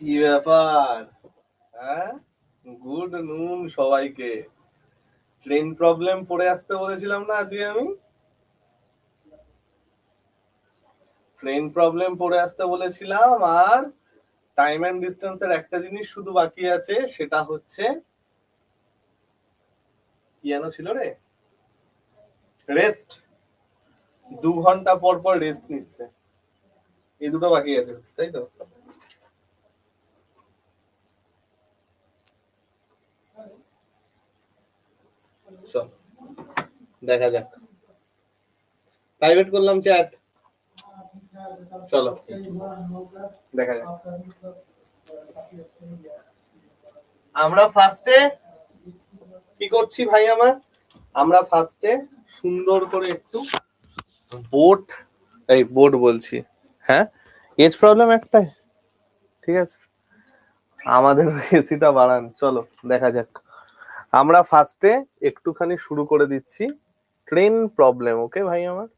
কি ব্যাপার? হ্যাঁ, গুড নুন সবাইকে। ট্রেন প্রবলেম পড়ে আসতে বলেছিলাম না আজকে আমি? ট্রেন প্রবলেম পড়ে আসতে বলেছিলাম। আর টাইম এন্ড ডিস্টেন্সের একটা জিনিস শুধু বাকি আছে, সেটা হচ্ছে কি যেন ছিল রে? রেস্ট। 2 ঘন্টা পর পর রেস্ট নিচ্ছে, এই দুটো বাকি আছে, তাই তো? চল দেখা যাক। প্রাইভেট করলাম চ্যাট, চলো দেখা যাক। আমরা ফার্স্টে কি করছি ভাই আমার? আমরা ফার্স্টে সুন্দর করে একটু বোট, এই বোট বলছি, হ্যাঁ এজ প্রবলেম একটাই, ঠিক আছে, আমাদের এসিটা বাড়ান, চলো দেখা যাক। আমরা ফার্স্টে একটুখানি শুরু করে দিচ্ছি ট্রেন প্রবলেম, ওকে ভাই আমার,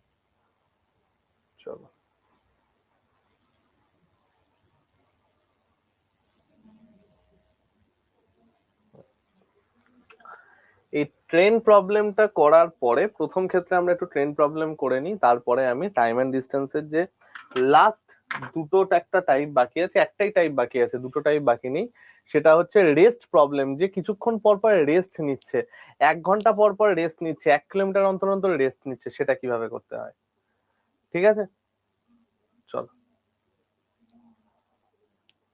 চলো। এই ট্রেন প্রবলেমটা করার পরে প্রথম ক্ষেত্রে আমরা একটু ট্রেন প্রবলেম করে নিই, তারপরে আমি টাইম এন্ড ডিস্টেন্সের যে লাস্ট দুটো একটা টাইপ বাকি আছে, একটাই টাইপ বাকি আছে, দুটো টাইপ বাকি নেই, সেটা হচ্ছে রেস্ট প্রবলেম, যে কিছুক্ষণ পর পর রেস্ট নিচ্ছে, 1 ঘন্টা পর পর রেস্ট নিচ্ছে, 1 কিলোমিটার অন্তর অন্তর রেস্ট নিচ্ছে, সেটা কিভাবে করতে হয়, ঠিক আছে, চলো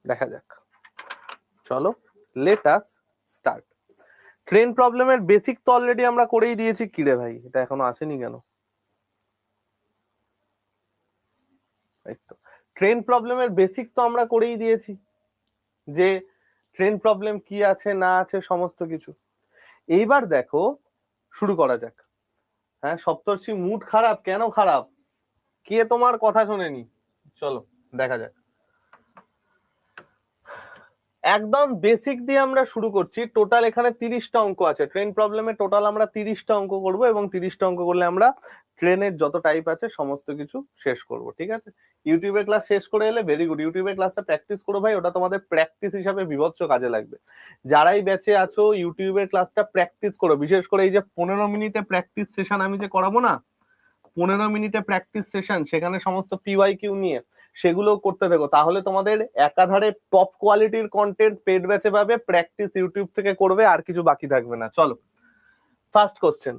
দেখা যাক। চলো লেট আস স্টার্ট। ট্রেন প্রবলেমের বেসিক তো অলরেডি আমরা করেই দিয়েছি, কি রে ভাই এটা এখনো আসেনি কেন? এই তো, ট্রেন প্রবলেমের বেসিক তো আমরা করেই দিয়েছি, যে ট্রেন প্রবলেম কি আছে না আছে সমস্ত কিছু। এইবার দেখো, শুরু করা যাক। হ্যাঁ সপ্তর্ষি, মুড খারাপ কেন? খারাপ কে তোমার কথা শোনেনি? চলো দেখা যাক। একদম বেসিক দিয়ে আমরা শুরু করছি। টোটাল এখানে 30টা অঙ্ক আছে ট্রেন প্রবলেমে, টোটাল আমরা 30টা অঙ্ক করব, এবং 30টা অঙ্ক করলে আমরা ট্রেনের যত টাইপ আছে সমস্ত কিছু শেষ করব, ঠিক আছে। ইউটিউবের ক্লাস শেষ করে এলে ভেরি গুড, ইউটিউবের ক্লাসটা প্র্যাকটিস করো ভাই, ওটা তোমাদের প্র্যাকটিস হিসাবে বিভৎস কাজে লাগবে। যারাই ব্যাচে আছো ইউটিউবের ক্লাসটা প্র্যাকটিস করো, বিশেষ করে এই যে 15 মিনিটে প্র্যাকটিস সেশন আমি যে করাবো না, 15 মিনিটে প্র্যাকটিস সেশন, সেখানে সমস্ত পিওয়াইকিউ নিয়ে সেগুলো করতে থাকো, তাহলে তোমাদের একাধারে টপ কোয়ালিটির কন্টেন্ট পেড ব্যাচে পাবে, প্র্যাকটিস ইউটিউব থেকে করবে, আর কিছু বাকি থাকবে না। চলো ফার্স্ট কোশ্চেন।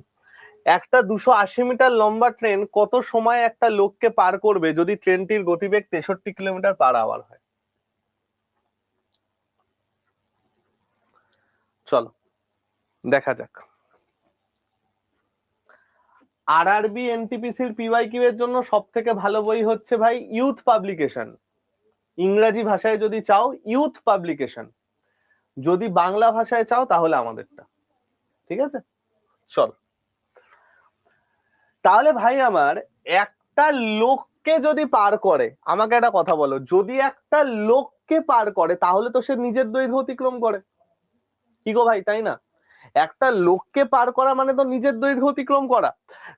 একটা 280 মিটার লম্বা ট্রেন কত সময় একটা লোককে পার করবে যদি ট্রেনটির গতিবেগ 63 কিলোমিটার/আওয়ার হয়? চলো দেখা যাক। আরআরবি এনটিপিসির পিওয়াইকিউ এর জন্য সব থেকে ভালো বই হচ্ছে ভাই ইউথ পাবলিকেশন, ইংরেজি ভাষায় যদি চাও ইউথ পাবলিকেশন, যদি বাংলা ভাষায় চাও তাহলে আমাদেরটা, ঠিক আছে। চল তাহলে ভাই আমার, একটা লোককে যদি পার করে, আমাকে একটা কথা বলো, যদি একটা লোককে পার করে তাহলে তো সে নিজের দৈর্ঘ্য অতিক্রম করে, কি গো ভাই, তাই না? একটা লোককে পার করা মানে তো নিজের দৈর্ঘ্য অতিক্রম করা।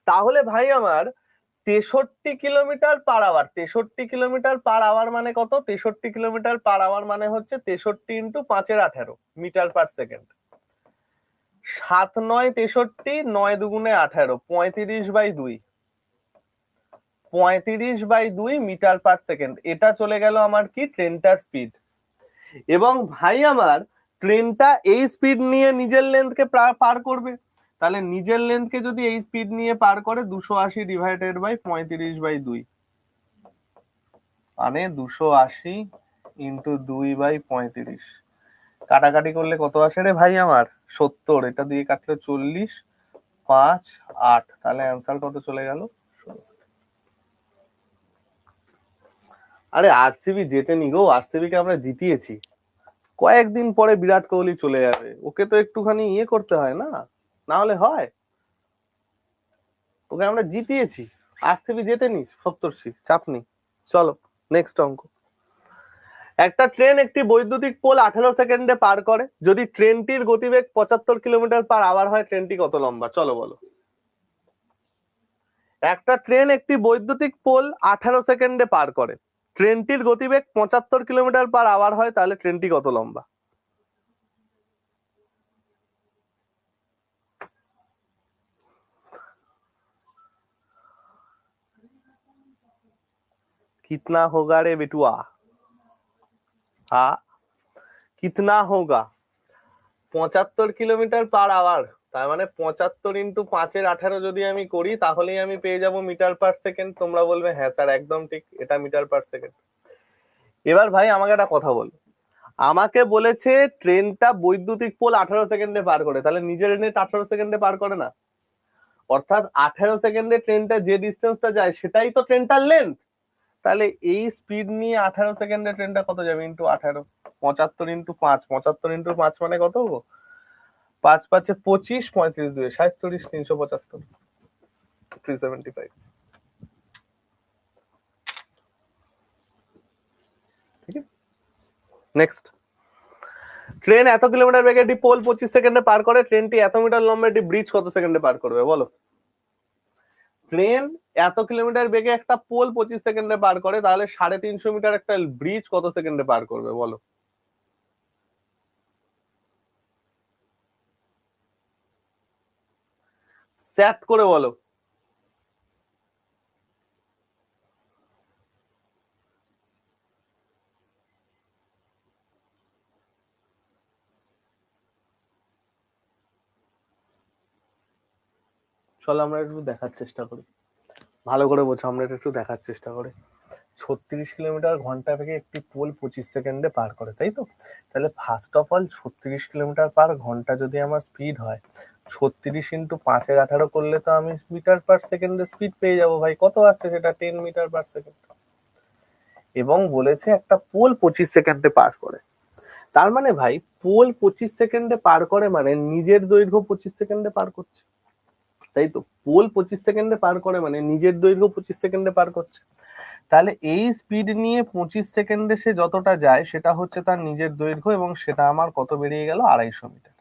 তাহলে ভাই আমার 63 কিলোমিটার/আওয়ার, 63 কিলোমিটার/আওয়ার মানে কত? 63 কিলোমিটার/আওয়ার মানে হচ্ছে 63 × 5 = 18 মিটার/সেকেন্ড। 7 9 63, 9 2 = 18, 35/2, 35/2 মিটার/সেকেন্ড। এটা চলে গেল আমার কি, ট্রেনটার স্পিড। এবং ভাই আমার ট্রেনটা এই স্পিড নিয়ে নিজের লেন্থকে পার করবে, তাহলে নিজের লেন্থকে যদি এই স্পিড নিয়ে পার করে 280 ডিভাইডেড বাই 35/2, মানে 280 ইন্টু 2/35, কাটাকাটি করলে কত আসে রে ভাই আমার? 70, এটা দিয়ে কাটলে 40, 5 8, তাহলে অ্যান্সার কত চলে গেল? আরে আরসিবি জেতেনি গো, আরসিবি কে আমরা জিতিয়েছি। কয়েকদিন পরে বিরাট কোহলি চলে যাবে, ওকে তো একটুখানি ইয়ে করতে হয় না, না হলে হয়? ওকে আমরা জিতিয়েছি, আরসিবি জেতেনি, সপ্তর্ষি চাপ নেই। চলো নেক্সট অঙ্ক। একটা ট্রেন একটি বৈদ্যুতিক পোল 18 সেকেন্ডে পার করে, যদি ট্রেনটির গতিবেগ 75 কিলোমিটার/আওয়ার হয়, ট্রেনটি কত লম্বা? চলো বলো। একটা ট্রেন একটি বৈদ্যুতিক পোল 18 সেকেন্ডে পার করে, ট্রেনটির গতিবেগ 75 কিলোমিটার/আওয়ার হয়, তাহলে ট্রেনটি কত লম্বা? कितना होगा रे बेटुआ? हाँ, कितना होगा? 75 কিলোমিটার/আওয়ার, তার মানে 75 ইন্টু 5-এর 18 যদি আমি করি তাহলেই আমি পেয়ে যাব মিটার/সেকেন্ড। তোমরা বলবে হ্যাঁ স্যার একদম ঠিক, এটা মিটার/সেকেন্ড। এবার ভাই আমাকে একটা কথা বল, আমাকে বলেছে ট্রেনটা বৈদ্যুতিক পোল 18 সেকেন্ডে পার করে, তাহলে নিজের নেট 18 সেকেন্ডে পার করে না? অর্থাৎ 18 সেকেন্ডে ট্রেনটা যে ডিস্টেন্সটা যায় সেটাই তো ট্রেনটার লেন্থ। তাহলে এই স্পিড নিয়ে 18 সেকেন্ডে ট্রেনটা কত যাবে ইন্টু 18, 75 ইন্টু 5, 75 ইন্টু 5 মানে কত? 5 5 25, 35 2 37, 375, 375। ঠিক আছে, নেক্সট। ট্রেন এত কিলোমিটার বেগে একটি পোল 25 সেকেন্ডে পার করে, ট্রেনটি এত মিটার লম্বা একটি ব্রিজ কত সেকেন্ডে পার করবে বলো? ট্রেন এত কিলোমিটার বেগে একটা পোল 25 সেকেন্ডে পার করে, তাহলে 350 মিটার একটা ব্রিজ কত সেকেন্ডে পার করবে বলো? স্যাট করে বলো। চলো আমরা একটু দেখার চেষ্টা করি, ভালো করে বোঝো, আমরা একটু দেখার চেষ্টা করি। 36 কিলোমিটার/ঘন্টা থেকে একটি পোল 25 সেকেন্ডে পার করে, তাই তো? তাহলে ফার্স্ট অফ অল 36 কিলোমিটার/ঘন্টা যদি আমার স্পিড হয়, 36 ইন্টু 5-এর 18 করলে তো আমি মিটার/সেকেন্ডে স্পিড পেয়ে যাবো ভাই। কত আসছে সেটা? 10 মিটার/সেকেন্ড। এবং বলেছে একটা পোল 25 সেকেন্ডে পার করে, তার মানে ভাই পোল 25 সেকেন্ডে পার করে মানে নিজের দৈর্ঘ্য 25 সেকেন্ডে পার করছে, তাই তো? পোল 25 সেকেন্ডে পার করে মানে নিজের দৈর্ঘ্য 25 সেকেন্ডে পার করছে। তাহলে এই স্পিড নিয়ে 25 সেকেন্ডে সে যতটা যায় সেটা হচ্ছে তার নিজের দৈর্ঘ্য, এবং সেটা আমার কত বেরিয়ে গেল? 250 মিটার।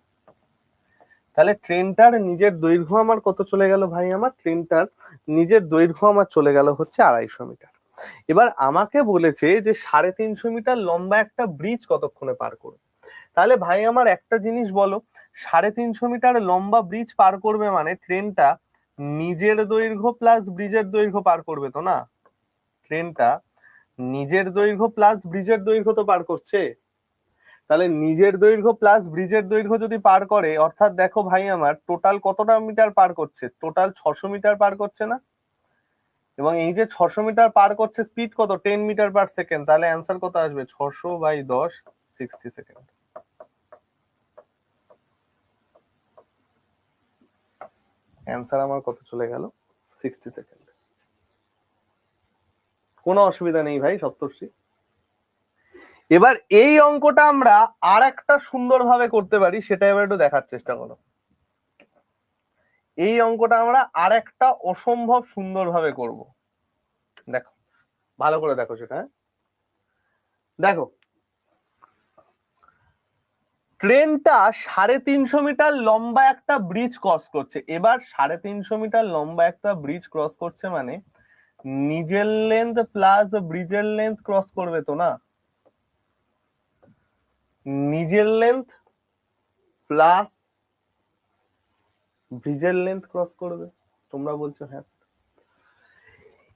তাহলে ট্রেনটার নিজের দৈর্ঘ্য আমার কত চলে গেল ভাই? আমার ট্রেনটার নিজের দৈর্ঘ্য আমার চলে গেল হচ্ছে 250 মিটার। এবার আমাকে বলেছে যে 350 মিটার লম্বা একটা ব্রিজ কতক্ষণে পার করবে। তাহলে ভাই আমার একটা জিনিস বলো, 350 মিটার লম্বা ব্রিজ পার করবে মানে ট্রেনটা নিজের দৈর্ঘ্য প্লাস ব্রিজের দৈর্ঘ্য পার করবে তো না? ট্রেনটা নিজের দৈর্ঘ্য প্লাস ব্রিজের দৈর্ঘ্য তো পার করছে। তাহলে নিজের দৈর্ঘ্য প্লাস ব্রিজের দৈর্ঘ্য যদি পার করে, অর্থাৎ দেখো ভাই আমার টোটাল কতটা মিটার পার করছে? টোটাল 600 মিটার পার করছে না? এবং এই যে 600 মিটার পার করছে, স্পিড কত? 10 মিটার/সেকেন্ড। তাহলে অ্যান্সার কত আসবে? 600/10, 60 সেকেন্ড। অ্যান্সার আমার কত চলে গেল? 60 সেকেন্ড। কোনো অসুবিধা নেই ভাই সপ্তর্ষি। এবার এই অঙ্কটা আমরা আর একটা সুন্দরভাবে করতে পারি, সেটা এবার একটু দেখার চেষ্টা করো। এই অঙ্কটা আমরা আর একটা অসম্ভব সুন্দরভাবে করব। দেখো, ভালো করে দেখো সেটা। দেখো, ট্রেনটা 350 মিটার লম্বা একটা ব্রিজ ক্রস করছে। এবার 350 মিটার লম্বা একটা ব্রিজ ক্রস করছে মানে নিজের লেন্থ প্লাস ব্রিজের লেন্থ ক্রস করবে তো না? নিজের লেন্থ প্লাস ব্রিজের লেন্থ ক্রস করবে। তোমরা বলছো হ্যাঁ।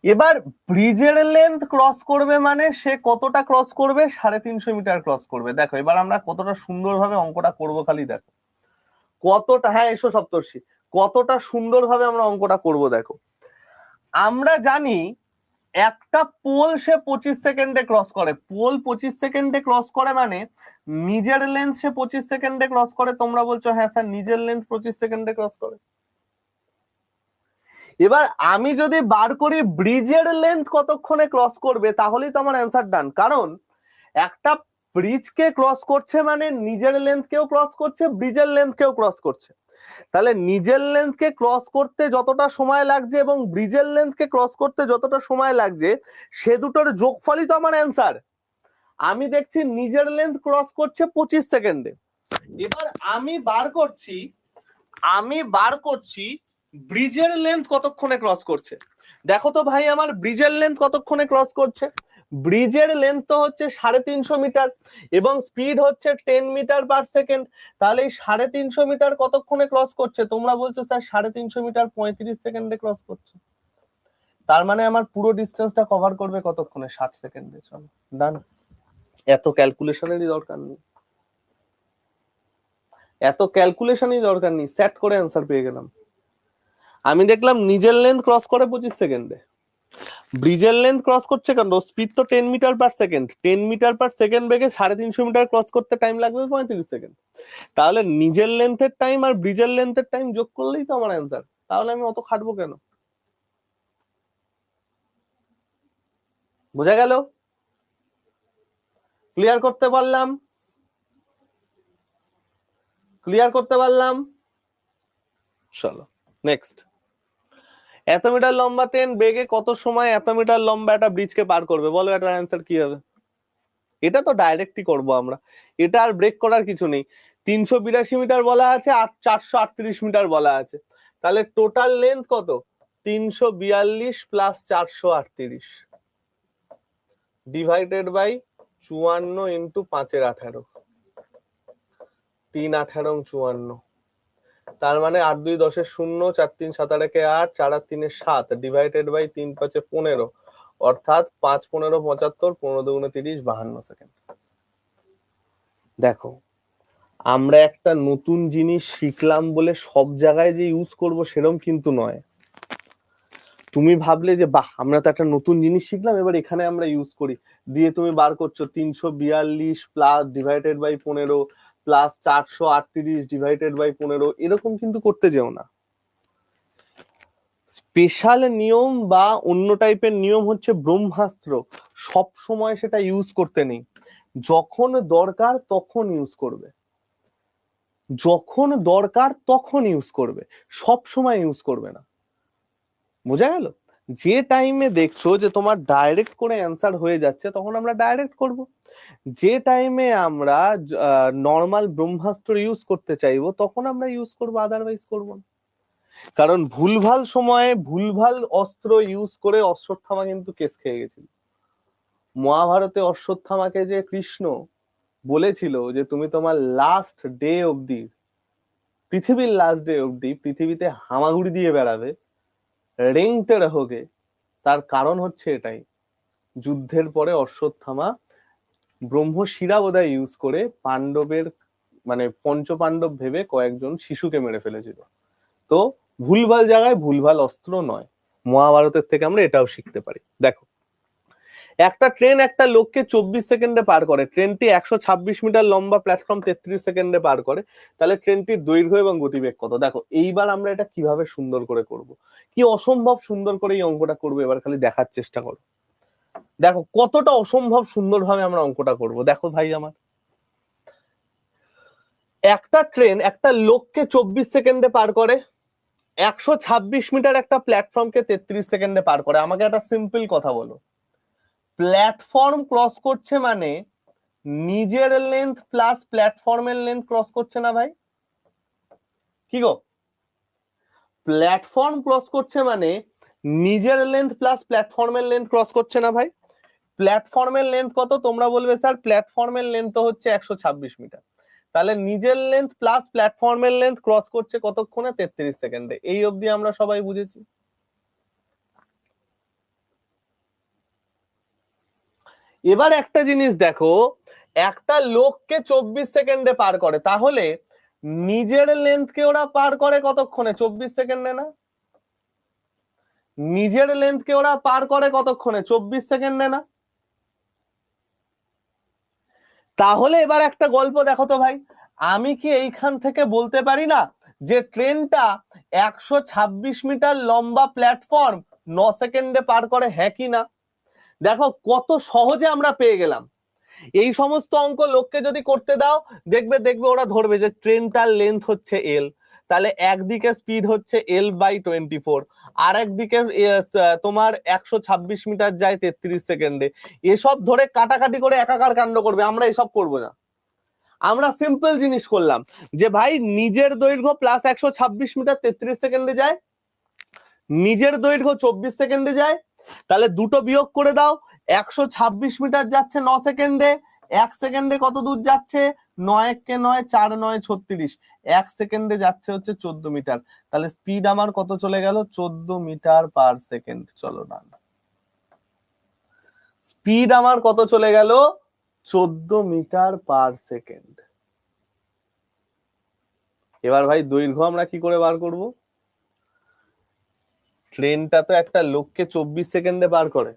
এবার ব্রিজের লেন্থ ক্রস করবে মানে সে কতটা ক্রস করবে? 350 মিটার ক্রস করবে। দেখো এবার আমরা কতটা সুন্দরভাবে অঙ্কটা করবো, খালি দেখো কতটা। হ্যাঁ এসো সপ্তর্ষি, কতটা সুন্দরভাবে আমরা অঙ্কটা করব দেখো। আমরা জানি একটা পোল সে 25 সেকেন্ডে ক্রস করে, পোল 25 সেকেন্ডে ক্রস করে মানে নিজের লেন্থ সে 25 সেকেন্ডে ক্রস করে। তোমরা বলছো হ্যাঁ স্যার নিজের লেন্থ 25 সেকেন্ডে ক্রস করে। এবার আমি যদি বার করি ব্রিজের লেন্থ কতক্ষণে ক্রস করবে, তাহলেই তো আমার অ্যান্সার ডান। কারণ একটা ব্রিজকে ক্রস করছে মানে নিজের লেন্থকেও ক্রস করছে, ব্রিজের লেন্থকেও ক্রস করছে। তাহলে নিজের লেন্থকে ক্রস করতে যতটা সময় লাগছে এবং ব্রিজের লেন্থকে ক্রস করতে যতটা সময় লাগছে, সে দুটোর যোগফলই তো আমার অ্যান্সার। আমি দেখছি নিজের লেন্থ ক্রস করছে 25 সেকেন্ডে। এবার আমি বার করছি ব্রিজের লেন্থ কতক্ষণে ক্রস করছে। দেখো তো ভাই আমার ব্রিজের লেন্থ কতক্ষণে ক্রস করছে। ব্রিজের লেন্থ তো হচ্ছে 350 মিটার এবং স্পিড হচ্ছে 10 মিটার পার সেকেন্ড। তাহলে এই 350 মিটার কতক্ষণে ক্রস করছে? তোমরা বলছো স্যার 350 মিটার 35 সেকেন্ডে ক্রস করছে। তার মানে আমার পুরো ডিস্টেন্সটা কভার করবে কতক্ষণে? 60 সেকেন্ডে। চলো ডান। এত ক্যালকুলেশনেরই দরকার নেই, এত ক্যালকুলেশনই দরকার নেই, সেট করে অ্যান্সার পেয়ে গেলাম। আমি দেখলাম নিজের লেন্থ ক্রস করে 25 সেকেন্ডে, ব্রিজের লেন্থ ক্রস করছে কেন? স্পিড তো 10 metre per second, 10 metre per second বেগে 350 মিটার ক্রস করতে টাইম লাগবে 35 সেকেন্ড। তাহলে নিজের লেন্থের টাইম আর ব্রিজের লেন্থের টাইম যোগ করলেই তো আমার অ্যান্সার। তাহলে আমি অত খাটবো কেন? বোঝা গেল? ক্লিয়ার করতে পারলাম? ক্লিয়ার করতে পারলাম? চলো নেক্সট। এত মিটার লম্বা ট্রেন বেগে কত সময় এত মিটার লম্বা একটা ব্রিজকে পার করবে? বলো এটার অ্যান্সার কি হবে? এটা তো ডাইরেক্টই করবো আমরা, এটা আর ব্রেক করার কিছু নেই। 382 মিটার বলা আছে আর 438 মিটার বলা আছে, তাহলে টোটাল লেন্থ কত? 342 প্লাস 438 ডিভাইডেড বাই 54 ইন্টু 5 এর 18, 3 18 54, তার মানে 8 2 10 0, 4 3 7 8 8, 4 8 3 7 ডিভাইডেড বাই 3 5 15, অর্থাৎ 5 15 75, 15 2 30, 52 সেকেন্ড। দেখো আমরা একটা নতুন জিনিস শিখলাম বলে সব জায়গায় যে ইউজ করব সেরকম কিন্তু নয়। তুমি ভাবলে যে বাহ আমরা তো একটা নতুন জিনিস শিখলাম এবার এখানে আমরা ইউজ করি, দিয়ে তুমি বার করছো 342 plus divided by 15 plus 438 divided by 15, এরকম কিন্তু করতে যেও না। স্পেশাল নিয়ম বা অন্য টাইপের নিয়ম হচ্ছে ব্রহ্মাস্ত্র, সব সময় সেটা ইউজ করতে নেই, যখন দরকার তখন ইউজ করবে, যখন দরকার তখন ইউজ করবে, সব সময় ইউজ করবে না। বোঝা গেল? যে টাইমে দেখছো যে তোমার ডাইরেক্ট করে অ্যান্সার হয়ে যাচ্ছে তখন আমরা ডাইরেক্ট করব, যে টাইমে আমরা নর্মাল ব্রহ্মাস্ত্র ইউজ করতে চাইবো তখন আমরা ইউজ করব, আদারওয়াইজ করব না। কারণ ভুলভাল সময়ে ভুলভাল অস্ত্র ইউজ করে অশ্বত্থামা কিন্তু কেস খেয়ে গেছিল। মহাভারতে অশ্বত্থামাকে যে কৃষ্ণ বলেছিল যে তুমি তোমার লাস্ট ডে অবধি, পৃথিবীর লাস্ট ডে অবধি পৃথিবীতে হামাগুড়ি দিয়ে বেড়াবে, রেংতে রহোগে, তার কারণ হচ্ছে এটাই, যুদ্ধের পরে অশ্বত্থামা ব্রহ্মশিরা বোধহয় ইউজ করে পাণ্ডবের মানে পঞ্চপাণ্ডব ভেবে কয়েকজন শিশুকে মেরে ফেলেছিল। তো ভুলভাল জায়গায় ভুলভাল অস্ত্র নয়, মহাভারতের থেকে আমরা এটাও শিখতে পারি। দেখো একটা ট্রেন একটা লোককে 24 সেকেন্ডে পার করে, ট্রেনটি 126 মিটার লম্বা প্ল্যাটফর্ম 33 সেকেন্ডে পার করে, তাহলে ট্রেনটির দৈর্ঘ্য এবং গতিবেগ কত? দেখো এইবার আমরা এটা কিভাবে সুন্দর করে করব, কি অসম্ভব সুন্দর করে এই অঙ্কটা করবো, এবার খালি দেখার চেষ্টা করো। দেখো কতটা অসম্ভব সুন্দরভাবে আমরা অঙ্কটা করব। দেখো ভাই আমার, একটা ট্রেন একটা লোককে 24 সেকেন্ডে পার করে, 126 মিটার একটা প্ল্যাটফর্মকে 33 সেকেন্ডে পার করে। আমাকে একটা সিম্পল কথা বলো, প্ল্যাটফর্ম ক্রস করছে মানে নিজের লেন্থ প্লাস প্ল্যাটফর্মের লেন্থ ক্রস করছে না ভাই? কি গো, প্ল্যাটফর্ম ক্রস করছে মানে নিজের লেন্থ প্লাস প্ল্যাটফর্মের লেন্থ ক্রস করছে না ভাই? প্ল্যাটফর্মের লেন্থ কত? তোমরা বলবে স্যার প্ল্যাটফর্মের লেন্থ তো হচ্ছে 126 মিটার, তাহলে নিজের লেন্থ প্লাস প্ল্যাটফর্মের লেন্থ ক্রস করছে কতক্ষণে? 33 সেকেন্ডে। এই অবধি আমরা সবাই বুঝেছি। এবার একটা জিনিস দেখো, একটা লোককে 24 সেকেন্ডে পার করে, তাহলে নিজের লেন্থকে ওরা পার করে কতক্ষণে? 24 সেকেন্ডে না? নিজের লেন্থকে ওরা পার করে কতক্ষণে? 24 সেকেন্ডে না? তাহলে এবার একটা গল্প দেখো তো ভাই, আমি কি এইখান থেকে বলতে পারি না যে ট্রেনটা 126 মিটার লম্বা প্ল্যাটফর্ম 9 সেকেন্ডে পার করে? হ্যাঁ কি না? দেখো কত সহজে আমরা পেয়ে গেলাম। এই সমস্ত অঙ্ক লোককে যদি করতে দাও, দেখবে দেখবে ওরা ধরবে যে ট্রেনটার লেন্থ হচ্ছে এল, তাহলে একদিকে স্পিড হচ্ছে L/24, আর একদিকে তোমার 126 মিটার যায় 33 সেকেন্ডে। এসব ধরে কাটাকাটি করে একাকার কাণ্ড করবে, আমরা এসব করব না। আমরা সিম্পল জিনিস করলাম যে ভাই নিজের দৈর্ঘ্য প্লাস 126 মিটার 33 সেকেন্ডে যায়, নিজের দৈর্ঘ্য 24 সেকেন্ডে যায়, তাহলে দুটো বিয়োগ করে দাও, 126 মিটার যাচ্ছে 9 সেকেন্ডে, 1 সেকেন্ডে কত দূর যাচ্ছে? 9 কে 9, 4 9 36, 1 সেকেন্ডে যাচ্ছে হচ্ছে 14 মিটার। তাহলে স্পিড আমার কত চলে গেল? 14 মিটার পার সেকেন্ড। চলো না, স্পিড আমার কত চলে গেল? 14 মিটার পার সেকেন্ড। এবার ভাই দৈর্ঘ্য আমরা কি করে বার করব? ট্রেনটা তো একটা লোককে 24 সেকেন্ডে বার করে,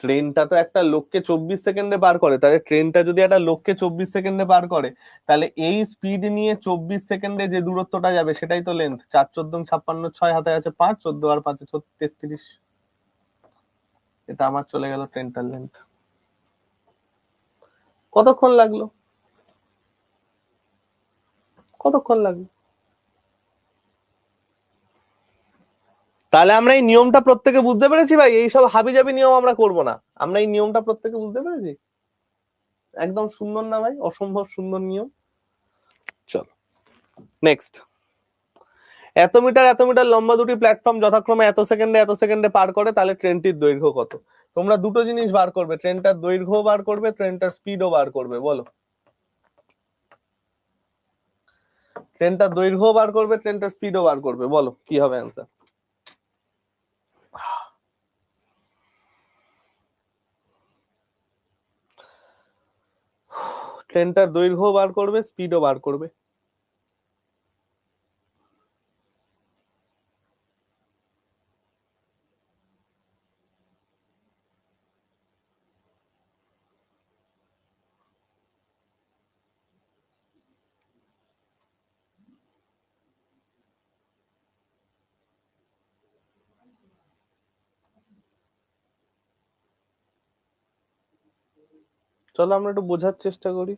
ট্রেনটা তো একটা লোককে 24 সেকেন্ডে বার করে, তাহলে ট্রেনটা যদি একটা লোককে 24 সেকেন্ডে বার করে, তাহলে এই স্পিড নিয়ে 24 সেকেন্ডে যে দূরত্বটা যাবে সেটাই তো লেন্থ। 4 14 56, 6 হাতে আছে 5, 14 আর 5 33। এটা আমার চলে গেল ট্রেনটার লেন্থ। কতক্ষণ লাগলো? কতক্ষণ লাগলো? তাহলে আমরা এই নিয়মটা প্রত্যেকে বুঝতে পেরেছি ভাই, এইসব হাবিজাবি নিয়ম আমরা করব না। আমরা এই নিয়মটা প্রত্যেকে বুঝতে পেরেছি। একদম সুন্দর না ভাই? অসম্ভব সুন্দর নিয়ম। চলো নেক্সট। এত মিটার লম্বা দুটি প্ল্যাটফর্ম যথাক্রমে এত সেকেন্ডে পার করে, তাহলে ট্রেনটির দৈর্ঘ্য কত? তোমরা দুটো জিনিস বার করবে, ট্রেনটার দৈর্ঘ্য বার করবে, ট্রেনটার স্পিডও বার করবে। বলো, ট্রেনটার দৈর্ঘ্য বার করবে, ট্রেনটার স্পিডও বার করবে। বলো কি হবে অ্যান্সার? ট্রেনটার দৈর্ঘ্য বার করবে, স্পিডও বার করবে। চলো আমরা একটু বোঝার চেষ্টা করি।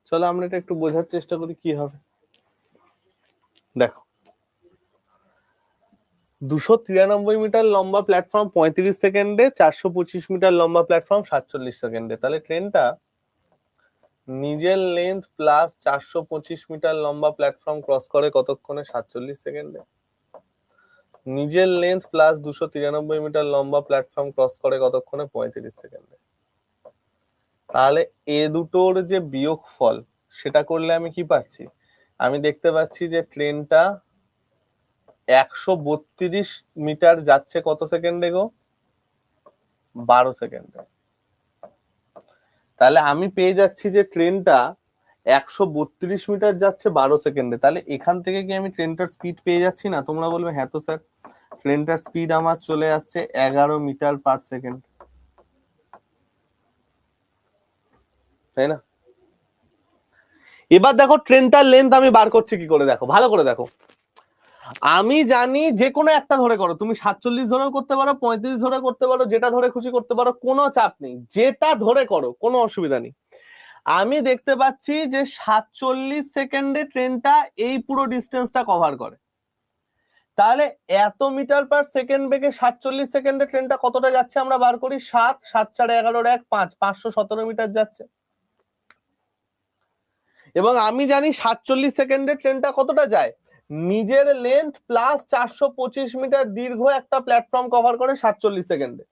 চলো আমরা এটা একটু বোঝার চেষ্টা করি কি হবে। দেখো, 293 মিটার লম্বা প্ল্যাটফর্ম 35 সেকেন্ডে, 425 মিটার লম্বা প্ল্যাটফর্ম 47 সেকেন্ডে। তাহলে ট্রেনটা নিজের লেন্থ প্লাস 425 মিটার লম্বা প্ল্যাটফর্ম ক্রস করে কতক্ষণে? 47 সেকেন্ডে। নিজের লেন্থ প্লাস 293 মিটার লম্বা প্ল্যাটফর্ম ক্রস করে কতক্ষণে? 35 সেকেন্ডে। তাহলে এ দুটোর যে বিয়োগফল সেটা করলে আমি কি পাচ্ছি? আমি দেখতে পাচ্ছি যে ট্রেনটা 132 মিটার যাচ্ছে কত সেকেন্ডে গো? 12 সেকেন্ডে। তাহলে আমি পেয়ে যাচ্ছি যে ট্রেনটা 132 মিটার যাচ্ছে 12 সেকেন্ডে। তাহলে এখান থেকে কি আমি ট্রেনটার স্পিড পেয়ে যাচ্ছি না? তোমরা বলবে হ্যাঁ তো স্যার, ট্রেনটার স্পিড আমার চলে আসছে 11 মিটার পার সেকেন্ড, তাই না? এবার দেখো ট্রেনটার লেন্থ আমি বার করছি কি করে, দেখো ভালো করে দেখো। আমি জানি যে কোনো একটা ধরে করো, তুমি 47 ধরেও করতে পারো, 35 ধরে করতে পারো, যেটা ধরে খুশি করতে পারো, কোনো চাপ নেই, যেটা ধরে করো কোনো অসুবিধা নেই। আমি দেখতে পাচ্ছি যে 47 সেকেন্ডে ট্রেনটা এই পুরো ডিস্টেন্সটা কভার করে। তাহলে এত মিটার পার সেকেন্ড বেগে 47 সেকেন্ডে ট্রেনটা কতটা যাচ্ছে আমরা বার করি। 7 7 4 11 1 5, 517 মিটার যাচ্ছে। এবং আমি জানি 47 সেকেন্ডে ট্রেনটা কতটা যায়, নিজের লেন্থ প্লাস 425 মিটার দীর্ঘ একটা প্ল্যাটফর্ম কভার করে 47 সেকেন্ডে।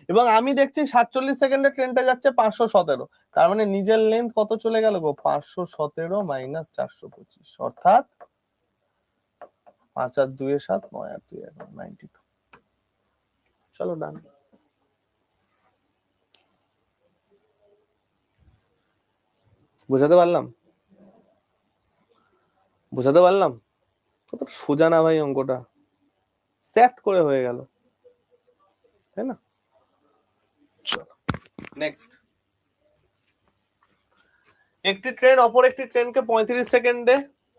এবং আমি দেখছি 47 সেকেন্ডে ট্রেনটা যাচ্ছে 517। তার মানে নিজের লেন্থ কত চলে গেল গো? 517 মাইনাস 425, অর্থাৎ 5 আর 2 এর 7, 9 আর 2 11, 92। চলো ডান। বোঝাতে পারলাম? বোঝাতে পারলাম? কত সোজা না ভাই অঙ্কটা, সেট করে হয়ে গেল, তাই না? চলো নেক্সট। একটি ট্রেন অপর একটি ট্রেনকে 35 সেকেন্ডে,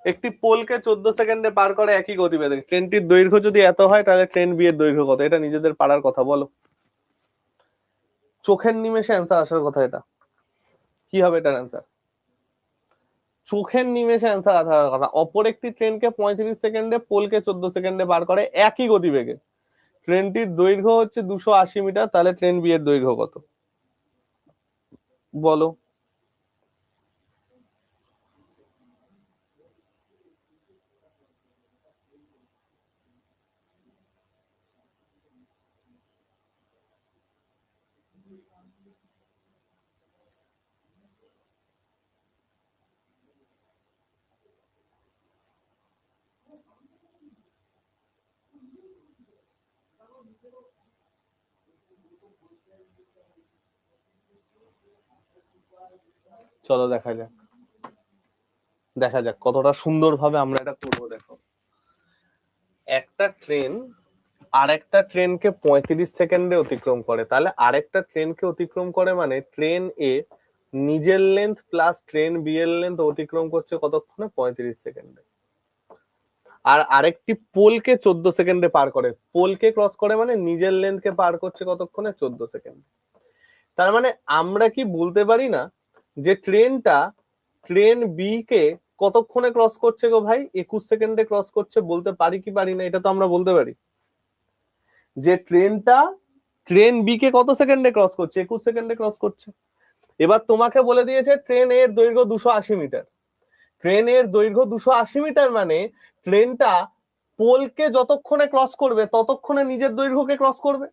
একটি পোলকে 14 সেকেন্ডে পার করে একই গতিবেগে। ট্রেনটির দৈর্ঘ্য যদি এত হয়, তাহলে ট্রেন বি এর দৈর্ঘ্য কত? এটা নিজেদের পারার কথা। বলো, চোখের নিমেষে অ্যান্সার আসার কথা। এটা কি হবে? এটার অ্যান্সার চোখের নিমেষে অ্যান্সার আসার কথা। অপর একটি ট্রেনকে 35 সেকেন্ডে, পোলকে 14 সেকেন্ডে পার করে একই গতিবেগে। ট্রেনটির দৈর্ঘ্য হচ্ছে 280 মিটার। তাহলে ট্রেন বি এর দৈর্ঘ্য কত? বলো। চলো দেখা যাক কতটা সুন্দরভাবে আমরা এটা করবো। দেখো, একটা ট্রেন আরেকটা ট্রেনকে 35 সেকেন্ডে অতিক্রম করে, তাহলে আরেকটা ট্রেনকে অতিক্রম করে মানে ট্রেন এ নিজের লেন্থ প্লাস ট্রেন বি এর লেন্থ অতিক্রম করছে কতক্ষণে? 35 সেকেন্ডে। আর আরেকটি পোলকে 14 সেকেন্ডে পার করে। পোলকে ক্রস করে মানে নিজের লেন্থকে পার করছে কতক্ষণে? 14 সেকেন্ড। তার মানে আমরা কি বলতে পারি না যে ট্রেন বি কে কতক্ষণে ক্রস করছে গো ভাই? 21 সেকেন্ডে ক্রস করছে। বলতে পারি কি পারি না? এটা তো আমরা বলতে পারি যে ট্রেন বি কে কত সেকেন্ডে ক্রস করছে? 21 সেকেন্ডে ক্রস করছে। এবার তোমাকে বলে দিয়েছে ট্রেন এর দৈর্ঘ্য 280 মিটার। ট্রেন এর দৈর্ঘ্য 280 মিটার মানে ট্রেনটা পোলকে যতক্ষণে ক্রস করবে ততক্ষণে নিজের দৈর্ঘ্যকে ক্রস করবে।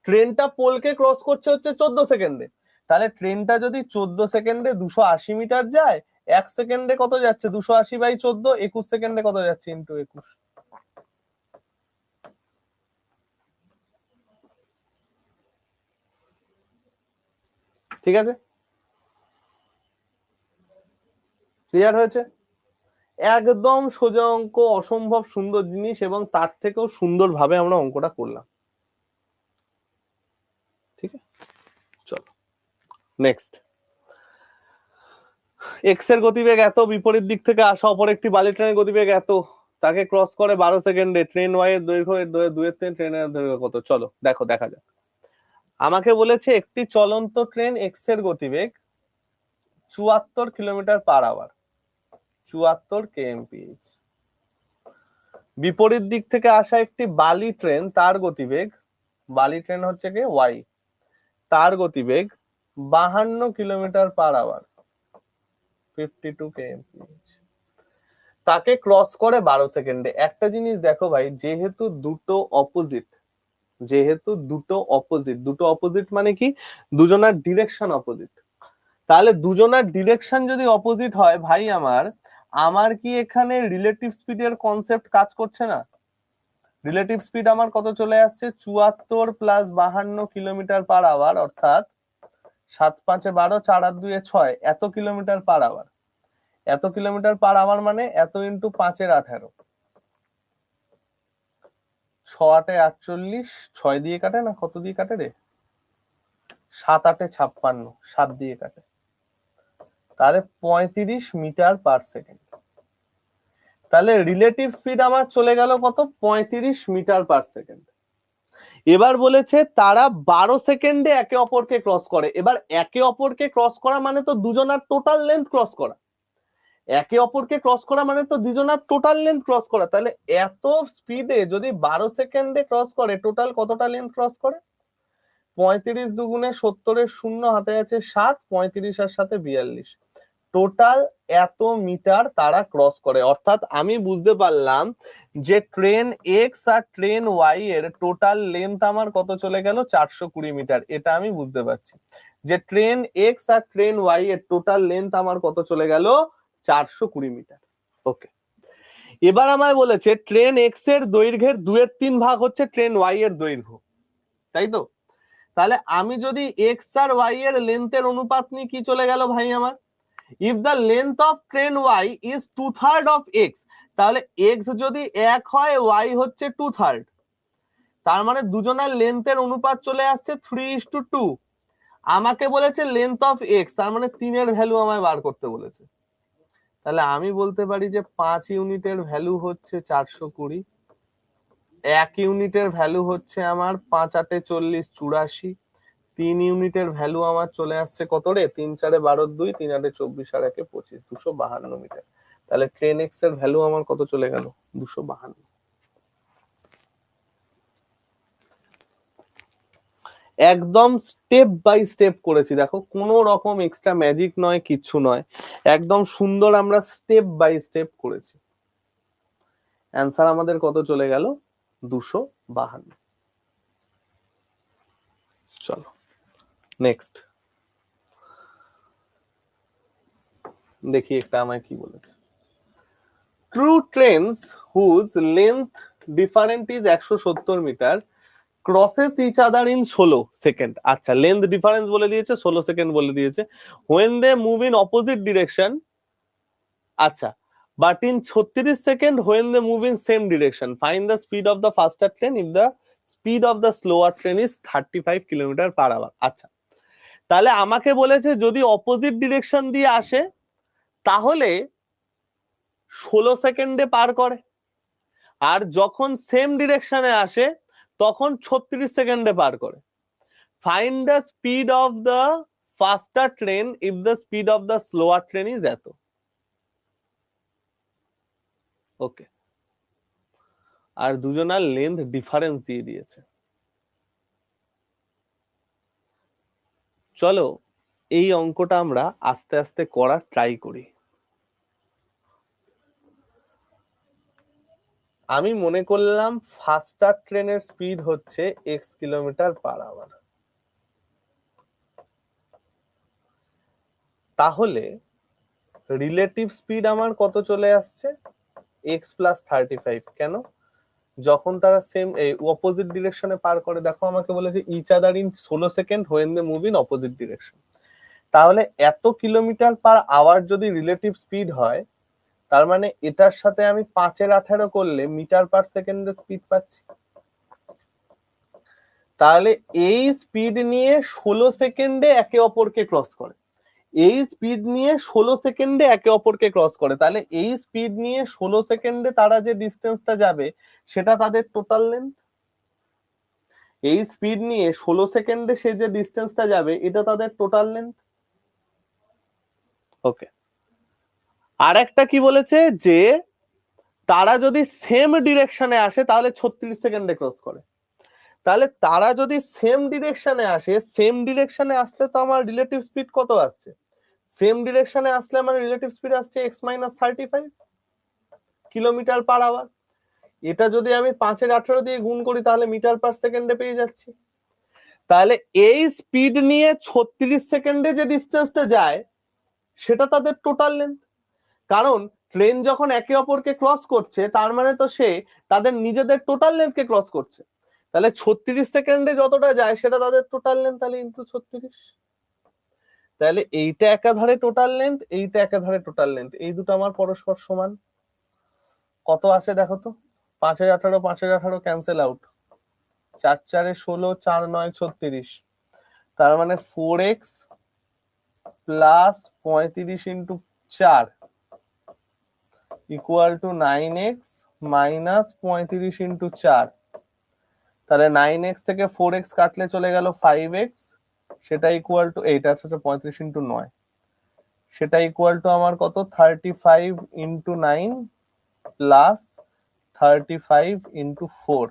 ট্রেনটা পোলকে ক্রস করছে হচ্ছে 14 সেকেন্ডে। তাহলে ট্রেনটা যদি 14 সেকেন্ডে 280 মিটার যায়, 1 সেকেন্ডে কত যাচ্ছে? 280/14, 21 সেকেন্ডে কত যাচ্ছে? ইন্টু 21। ঠিক আছে, ক্লিয়ার হয়েছে? একদম সোজা অঙ্ক, অসম্ভব সুন্দর জিনিস, এবং তার থেকেও সুন্দরভাবে আমরা অঙ্কটা করলাম। ঠিক আছে, চলো নেক্সট। এক্স এর গতিবেগ এত, বিপরীত দিক থেকে আসা অপর একটি বালি ট্রেনের গতিবেগ এত, তাকে ক্রস করে 12 সেকেন্ডে। ট্রেন ওয়াই এর দৈর্ঘ্য এর দুয়ের ট্রেন ট্রেনের দৈর্ঘ্য কত? চলো দেখা যাক। আমাকে বলেছে একটি চলন্ত ট্রেন এক্স এর গতিবেগ 74 কিলোমিটার পার আওয়ার, 74 kmph। বিপরীত দিক থেকে আসা একটি বালি ট্রেন, তার গতিবেগ, বালি ট্রেন হচ্ছে কি ওয়াই, তার গতিবেগ 52 কিলোমিটার পার আওয়ার, 52 kmph। তাকে ক্রস করে 12 সেকেন্ডে। একটা জিনিস দেখো ভাই, যেহেতু দুটো অপোজিট, দুটো অপোজিট মানে কি? দুজনার ডিরেকশন অপোজিট। তাহলে দুজনার ডিরেকশন যদি অপোজিট হয় ভাই আমার কি এখানে রিলেটিভ স্পিডের কনসেপ্ট কাজ করছে না? রিলেটিভ স্পিড আমার কত চলে আসছে? 74 প্লাস 52 কিলোমিটার পার আওয়ার, অর্থাৎ 7 5 12, 4 আর 2 6, এত কিলোমিটার পার আওয়ার। এত কিলোমিটার পার আওয়ার মানে এত ইন্টু 5 এর 18, 6 8 48, 6 দিয়ে কাটে না? কত দিয়ে কাটে রে? 7 8 56, 7 দিয়ে কাটে। তাহলে 35 মিটার পার সেকেন্ড। তাহলে রিলেটিভ স্পিড আমার চলে গেল কত? 35 মিটার পার সেকেন্ড। এবার বলেছে তারা 12 সেকেন্ডে একে অপরকে ক্রস করে। এবার একে অপরকে ক্রস করা মানে তো দুজনার টোটাল লেন্থ ক্রস করা। একে অপরকে ক্রস করা মানে তো দুজনার টোটাল লেন্থ ক্রস করা। তাহলে এত স্পিডে যদি 12 সেকেন্ডে ক্রস করে, টোটাল কতটা লেন্থ ক্রস করে? 35 দুগুণে 70 এর শূন্য হাতে আছে 7, 35 আর সাথে 42, টোটাল এত মিটার তারা ক্রস করে। অর্থাৎ আমি বুঝতে পারলাম যে ট্রেন এক্স আর ট্রেন ওয়াই এর টোটাল লেন্থ আমার কত চলে গেল? 420 মিটার। এটা আমি বুঝতে পারছি যে ট্রেন এক্স আর ট্রেন ওয়াই এর টোটাল লেন্থ আমার কত চলে গেল? 420 মিটার। ওকে, এবার আমায় বলেছে ট্রেন এক্স এর দৈর্ঘ্যের 2/3 ভাগ হচ্ছে ট্রেন ওয়াই এর দৈর্ঘ্য, তাই তো? তাহলে আমি যদি এক্স আর ওয়াই এর লেন্থের অনুপাত নিই, কি চলে গেল ভাই আমার? if the length of train y is 2/3 of x, তাহলে x যদি 1 হয়, y হচ্ছে 2/3, তার মানে দুজনের লেন্থের অনুপাত চলে আসছে 3:2। আমাকে বলেছে লেন্থ অফ x, তার মানে 3 এর ভ্যালু আমায় বার করতে বলেছে। তাহলে আমি বলতে পারি যে 5 ইউনিটের ভ্যালু হচ্ছে 420, 1 ইউনিটের ভ্যালু হচ্ছে আমার 5 8 40 84, 3 ইউনিটের ভ্যালু আমার চলে আসছে কত রে? 3 4 12 2, 3 8 24 আর 1 25, 252 মিটার। তাহলে ট্রেন এক্স এর ভ্যালু আমার কত চলে গেল? 252। একদম স্টেপ বাই স্টেপ করেছি, দেখো কোনো রকম এক্সট্রা ম্যাজিক নয়, কিচ্ছু নয়, একদম সুন্দর আমরা স্টেপ বাই স্টেপ করেছি। অ্যান্সার আমাদের কত চলে গেল? 252। চলো নেক্সট দেখি একটা আমায় কি বলেছে। Two trains whose length different is 170 metre crosses each other in 16 second. আচ্ছা, লেন্থ ডিফারেন্স বলে দিয়েছে, 16 সেকেন্ড বলে দিয়েছে। When they move in opposite direction, আচ্ছা, but in 36 second when they move in same direction, find the speed of the faster train if the speed of the slower train is 35 kilometre per hour. আচ্ছা, তাহলে আমাকে বলেছে যদি opposite direction দিয়ে আসে তাহলে 16 সেকেন্ডে পার করে, আর যখন সেম ডিরেকশনে আসে তখন 36 সেকেন্ডে পার করে। Find the speed of the faster train if the speed of the slower train is এত। ওকে, আর দুজনার লেন্থ ডিফারেন্স দিয়ে দিয়েছে। চলো এই অঙ্কটা আমরা আস্তে আস্তে করার ট্রাই করি। আমি মনে করলাম ফাস্টার ট্রেনের স্পিড হচ্ছে এক্স কিলোমিটার পার আওয়ার, তাহলে রিলেটিভ স্পিড আমার কত চলে আসছে, এক্স প্লাস 35। কেন? যখন তারা সেম অপোজিট ডিরেকশনে পার করে। দেখো আমাকে বলেছে each other in 16 second when they move in opposite direction, তাহলে এত কিলোমিটার পার আওয়ার যদি রিলেটিভ স্পিড হয়, তার মানে এটার সাথে আমি 5 এর 18 করলে মিটার পার সেকেন্ডে স্পিড পাচ্ছি। তাহলে এই স্পিড নিয়ে 16 সেকেন্ডে একে অপরকে ক্রস করে, এই স্পিড নিয়ে 16 সেকেন্ডে একে অপরকে ক্রস করে, তাহলে এই স্পিড নিয়ে 16 সেকেন্ডে তারা যে ডিস্টেন্সটা যাবে সেটা তাদের টোটাল লেন্থ। এই স্পিড নিয়ে 16 সেকেন্ডে সে যে ডিস্টেন্সটা যাবে এটা তাদের টোটাল লেন্থ। ওকে, আর একটা কি বলেছে যে তারা যদি সেম ডিরেকশনে আসে তাহলে 36 সেকেন্ডে ক্রস করে। তাহলে তারা যদি সেম ডিরেকশনে আসে, সেম ডিরেকশনে আসলে তো আমার রিলেটিভ স্পিড কত আসছে, সেম ডিরেকশনে আসলে আমার রিলেটিভ স্পিড আসছে X minus 35 kilometre per hour. এটা যদি আমি 5 এর 18 দিয়ে গুণ করি তাহলে মিটার পার সেকেন্ডে পেয়ে যাচ্ছি। তাহলে এই স্পিড নিয়ে 36 সেকেন্ডে যে ডিস্টেন্সটা যায় সেটা তাদের টোটাল লেন্থ। কারণ ট্রেন যখন একে অপরকে ক্রস করছে তার মানে তো সে তাদের নিজেদের টোটাল লেন্থকে ক্রস করছে, তাহলে 36 সেকেন্ডে যতটা যায় সেটা তাদের টোটাল লেন্থ, তাহলে ইনটু 36। তাহলে এইটা একাধারে টোটাল লেন্থ, এইটা একাধারে টোটাল লেন্থ, এই দুটো আমার পরস্পর সমান। কত আসে দেখো তো, 5 এর 18 5 এর 18 ক্যান্সেল আউট, 4 4 এ 16 4 9 36, তার মানে 4x plus 35 into 4 equal to 9x minus 35 into 4। তাহলে 9x থেকে 4x কাটলে চলে গেল 5x, সেটা ইকুয়াল টু এইটার সাথে 35 ইন্টু 9, সেটা ইকুয়াল টু আমার কত 35 ইন্টু 9 প্লাস 35 ইন্টু 4।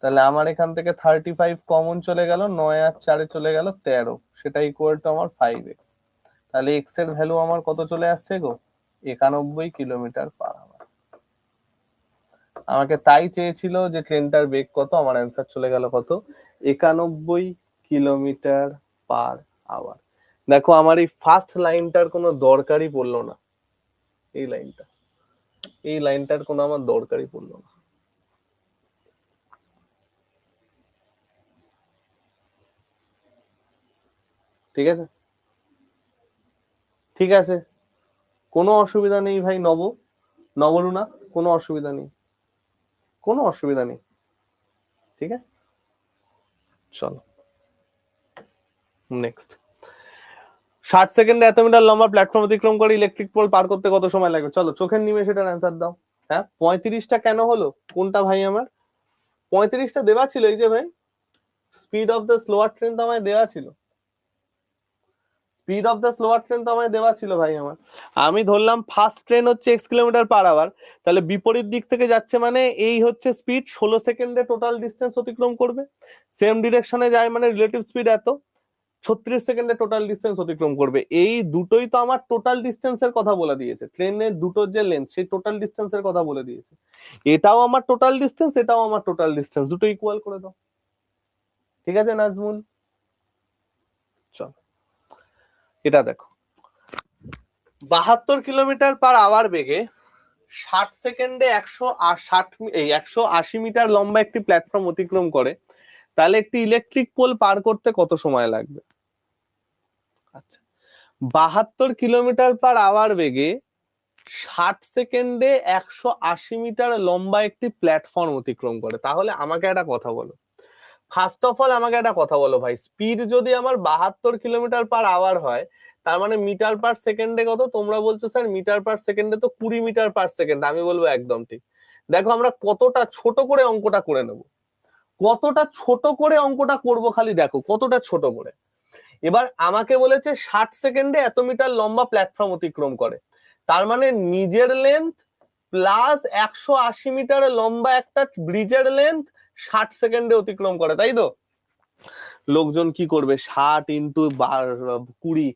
তাহলে আমার এখান থেকে 35 কমন চলে গেল, 9 আর 4 চলে গেল 13, সেটা ইকুয়াল টু আমার 5x। তাহলে x এর ভ্যালু আমার কত চলে আসছে গো, 91 কিলোমিটার পার আওয়ার। আমাকে তাই চেয়েছিল যে ট্রেনটার বেগ কত, আমার অ্যান্সার চলে গেল কত, 91 কিলোমিটার পার আওয়ার। দেখো আমার এই ফার্স্ট লাইনটার কোনো দরকারই পড়লো না, এই লাইনটা, এই লাইনটার কোনো আমার দরকারই পড়লো না। ঠিক আছে, ঠিক আছে, কোনো অসুবিধা নেই ভাই। নবরুণা, কোনো অসুবিধা নেই, কোনো অসুবিধা নেই। ঠিক আছে, চলো নেক্সট। 60 সেকেন্ডে এত মিটার লম্বা প্ল্যাটফর্ম অতিক্রম করে ইলেকট্রিক পোল পার করতে কত সময় লাগবে? চলো চোখের নিমেষে এটার অ্যান্সার দাও। হ্যাঁ, 35টা কেন হলো, কোনটা ভাই আমার 35টা দেওয়া ছিল, এই যে ভাই speed of the slower train তো আমায় দেওয়া ছিল, speed of the slower train তো আমায় দেওয়া ছিল ভাই আমার। আমি ধরলাম ফার্স্ট ট্রেন হচ্ছে x কিলোমিটার পার আওয়ার, তাহলে বিপরীত দিক থেকে যাচ্ছে মানে এই হচ্ছে স্পিড, 16 সেকেন্ডে টোটাল ডিস্টেন্স অতিক্রম করবে। সেম ডিরেকশনে যায় মানে রিলেটিভ স্পিড এত, 36 সেকেন্ডে টোটাল ডিস্টেন্স অতিক্রম করবে। এই দুটোই তো আমার টোটাল ডিস্টেন্সের কথা বলে দিয়েছে, ট্রেনের দুটোর যে লেন্থ সেই টোটাল ডিস্টেন্সের কথা বলে দিয়েছে। এটাও আমার টোটাল ডিস্টেন্স, এটাও আমার টোটাল ডিস্টেন্স, দুটো ইকুয়াল করে দাও। ঠিক আছে নাজমুল, চল এটা দেখো, 72 কিলোমিটার পার আওয়ার বেগে 60 সেকেন্ডে 180 মিটার লম্বা একটি প্ল্যাটফর্ম অতিক্রম করে তাহলে একটি ইলেকট্রিক পোল পার করতে কত সময় লাগবে? আচ্ছা, 72 কিলোমিটার/আওয়ার বেগে 60 সেকেন্ডে 180 মিটার লম্বা একটি প্ল্যাটফর্ম অতিক্রম করে। তাহলে আমাকে একটা কথা বলো, ফার্স্ট অফ অল আমাকে একটা কথা বলো ভাই, স্পিড যদি আমার 72 কিলোমিটার/আওয়ার হয়, তার মানে মিটার পার সেকেন্ডে কত? তোমরা বলছো স্যার মিটার পার সেকেন্ডে তো 20 মিটার/সেকেন্ড। আমি বলবো একদম ঠিক। দেখো আমরা কতটা ছোট করে অঙ্কটা করে নেব, কতটা ছোট করে অঙ্কটা করব, খালি দেখো কতটা ছোট করে। এবার আমাকে বলেছে 60 সেকেন্ডে এত মিটার লম্বা প্ল্যাটফর্ম অতিক্রম করে, তার মানে নিজের লেন্থ প্লাস 180 মিটার লম্বা একটা ব্রিজের লেন্থ 60 সেকেন্ডে অতিক্রম করে, তাই তো? লোকজন কি করবে, 60 × 20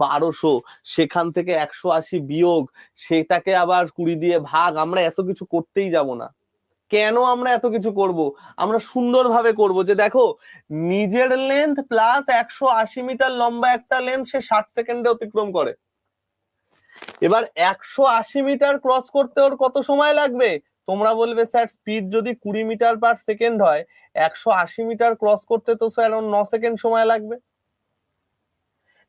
1200, সেখান থেকে 180 বিয়োগ, সেটাকে আবার 20 দিয়ে ভাগ, আমরা এত কিছু করতেই যাব না। কেন আমরা এত কিছু করব? আমরা সুন্দরভাবে করব যে দেখো নিজের লেন্থ প্লাস 180 মিটার লম্বা একটা লেন্থ সে 60 সেকেন্ডে অতিক্রম করে। এবার 180 মিটার ক্রস করতে ওর কত সময় লাগবে? তোমরা বলবে স্যার স্পিড যদি 20 মিটার/সেকেন্ড হয়, 180 মিটার ক্রস করতে তো স্যার ওর 9 সেকেন্ড সময় লাগবে।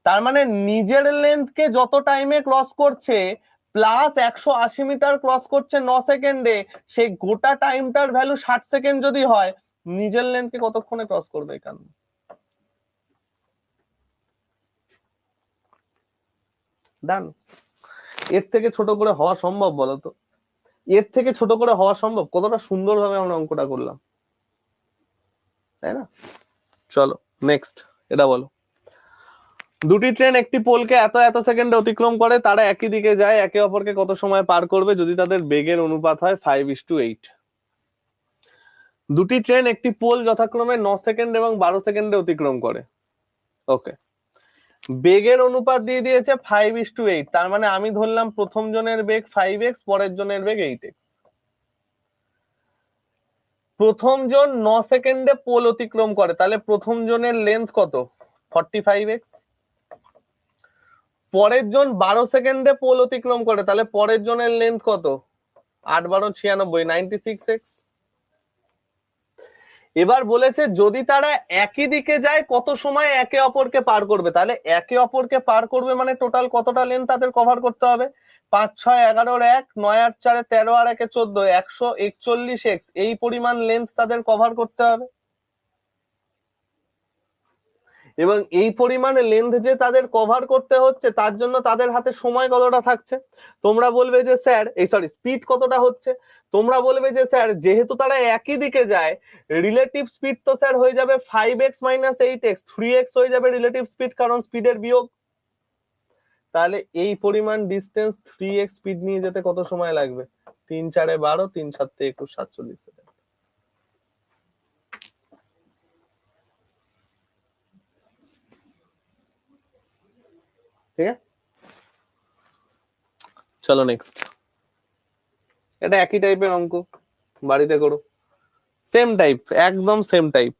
তার মানে নিজের লেন্থকে যত টাইমে ক্রস করছে প্লাস 180 মিটার ক্রস করছে 9 সেকেন্ডে, সেই গোটা টাইমটার ভ্যালু 60 সেকেন্ড যদি হয়, নিজের লেন্থকে কতক্ষণে ক্রস করবে এখানে? ডান। এর থেকে ছোট করে হওয়া সম্ভব বলো তো? এর থেকে ছোট করে হওয়া সম্ভব? কতটা সুন্দরভাবে আমরা অঙ্কটা করলাম, তাই না? চলো নেক্সট, এটা বলো। দুটি ট্রেন একটি পোলকে এত এত সেকেন্ডে অতিক্রম করে, তারা একই দিকে যায়, একে অপরকে কত সময় পার করবে যদি তাদের বেগের অনুপাত হয় 5:8? দুটি ট্রেন একটি পোল যথাক্রমে 9 সেকেন্ড এবং 12 সেকেন্ডে অতিক্রম করে। ওকে, বেগের অনুপাত দিয়ে দিয়েছে 5:8, তার মানে আমি ধরলাম প্রথম জনের বেগ 5x, পরের জনের বেগ 8x। প্রথম জন 9 সেকেন্ডে পোল অতিক্রম করে, তাহলে প্রথম জনের লেন্থ কত? 45x। পরের জন 12 সেকেন্ডে পোল অতিক্রম করে, তাহলে পরের জনের লেন্থ কত? 8 × 12 = 96x। এবার বলেছে যদি তারা একই দিকে যায় কত সময় একে অপরকে পার করবে, তাহলে একে অপরকে পার করবে মানে টোটাল কতটা লেন্থ তাদের কভার করতে হবে? 5 6 11 1, 9 8 4 13 আর 1 14, 141x, এই পরিমাণ লেন্থ তাদের কভার করতে হবে। এবং এই পরিমাণে লেন্থ যে তাদের কভার করতে হচ্ছে, তার জন্য তাদের হাতে সময় কতটা থাকছে? তোমরা বলবে যে স্যার স্পিড কতটা হচ্ছে? তোমরা বলবে যে স্যার যেহেতু তারা একই দিকে যায়, রিলেটিভ স্পিড তো স্যার হয়ে যাবে 5x - 8x, 3x হয়ে যাবে রিলেটিভ স্পিড, কারণ স্পিডের বিয়োগ। তাহলে এই পরিমাণ ডিস্টেন্স 3x স্পিড নিয়ে যেতে কত সময় লাগবে? 3 4 12, 3 7 21, 47 সেকেন্ড। ঠিক আছে, চলো নেক্সট। এটা একই টাইপের অঙ্ক, বাড়িতে করো, সেম টাইপ, একদম সেম টাইপ।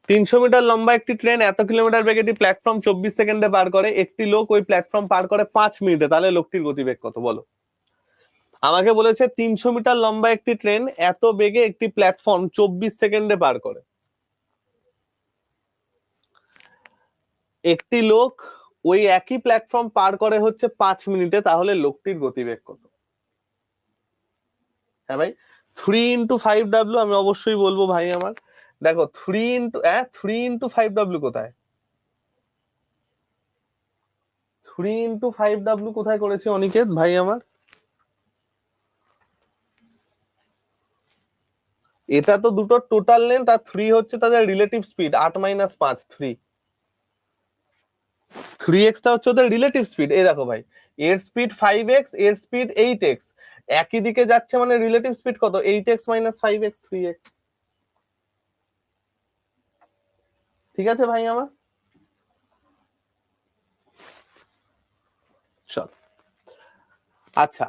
300 মিটার লম্বা একটি ট্রেন এত কিলোমিটার বেগে একটি প্ল্যাটফর্ম 24 সেকেন্ডে পার করে, একটি লোক ওই প্ল্যাটফর্ম পার করে 5 মিনিটে, তাহলে লোকটির গতিবেগ কত বলো? আমাকে বলেছে 300 মিটার লম্বা একটি ট্রেন এত বেগে একটি প্ল্যাটফর্ম 24 সেকেন্ডে পার করে, একটি লোক ওই একই প্ল্যাটফর্ম পার করে হচ্ছে 5 মিনিটে, তাহলে লোকটির গতিবেগ কত? হ্যাঁ ভাই, 3 × 5W আমি অবশ্যই বলবো ভাই আমার। দেখো 3 × 5W কোথায়? 3 × 5W কোথায় করেছে অনিকেত ভাই আমার? এটা তো দুটো টোটাল লেন্থ, আর 3 হচ্ছে তাদের রিলেটিভ স্পিড, 8 - 5 3। 3x টা হচ্ছে ওদের রিলেটিভ স্পিড। এই দেখো ভাই, এর স্পিড 5x, এর স্পিড 8x, একই দিকে যাচ্ছে মানে রিলেটিভ স্পিড কত? 8x - 5x 3x। ঠিক আছে ভাই আমার, চল। আচ্ছা,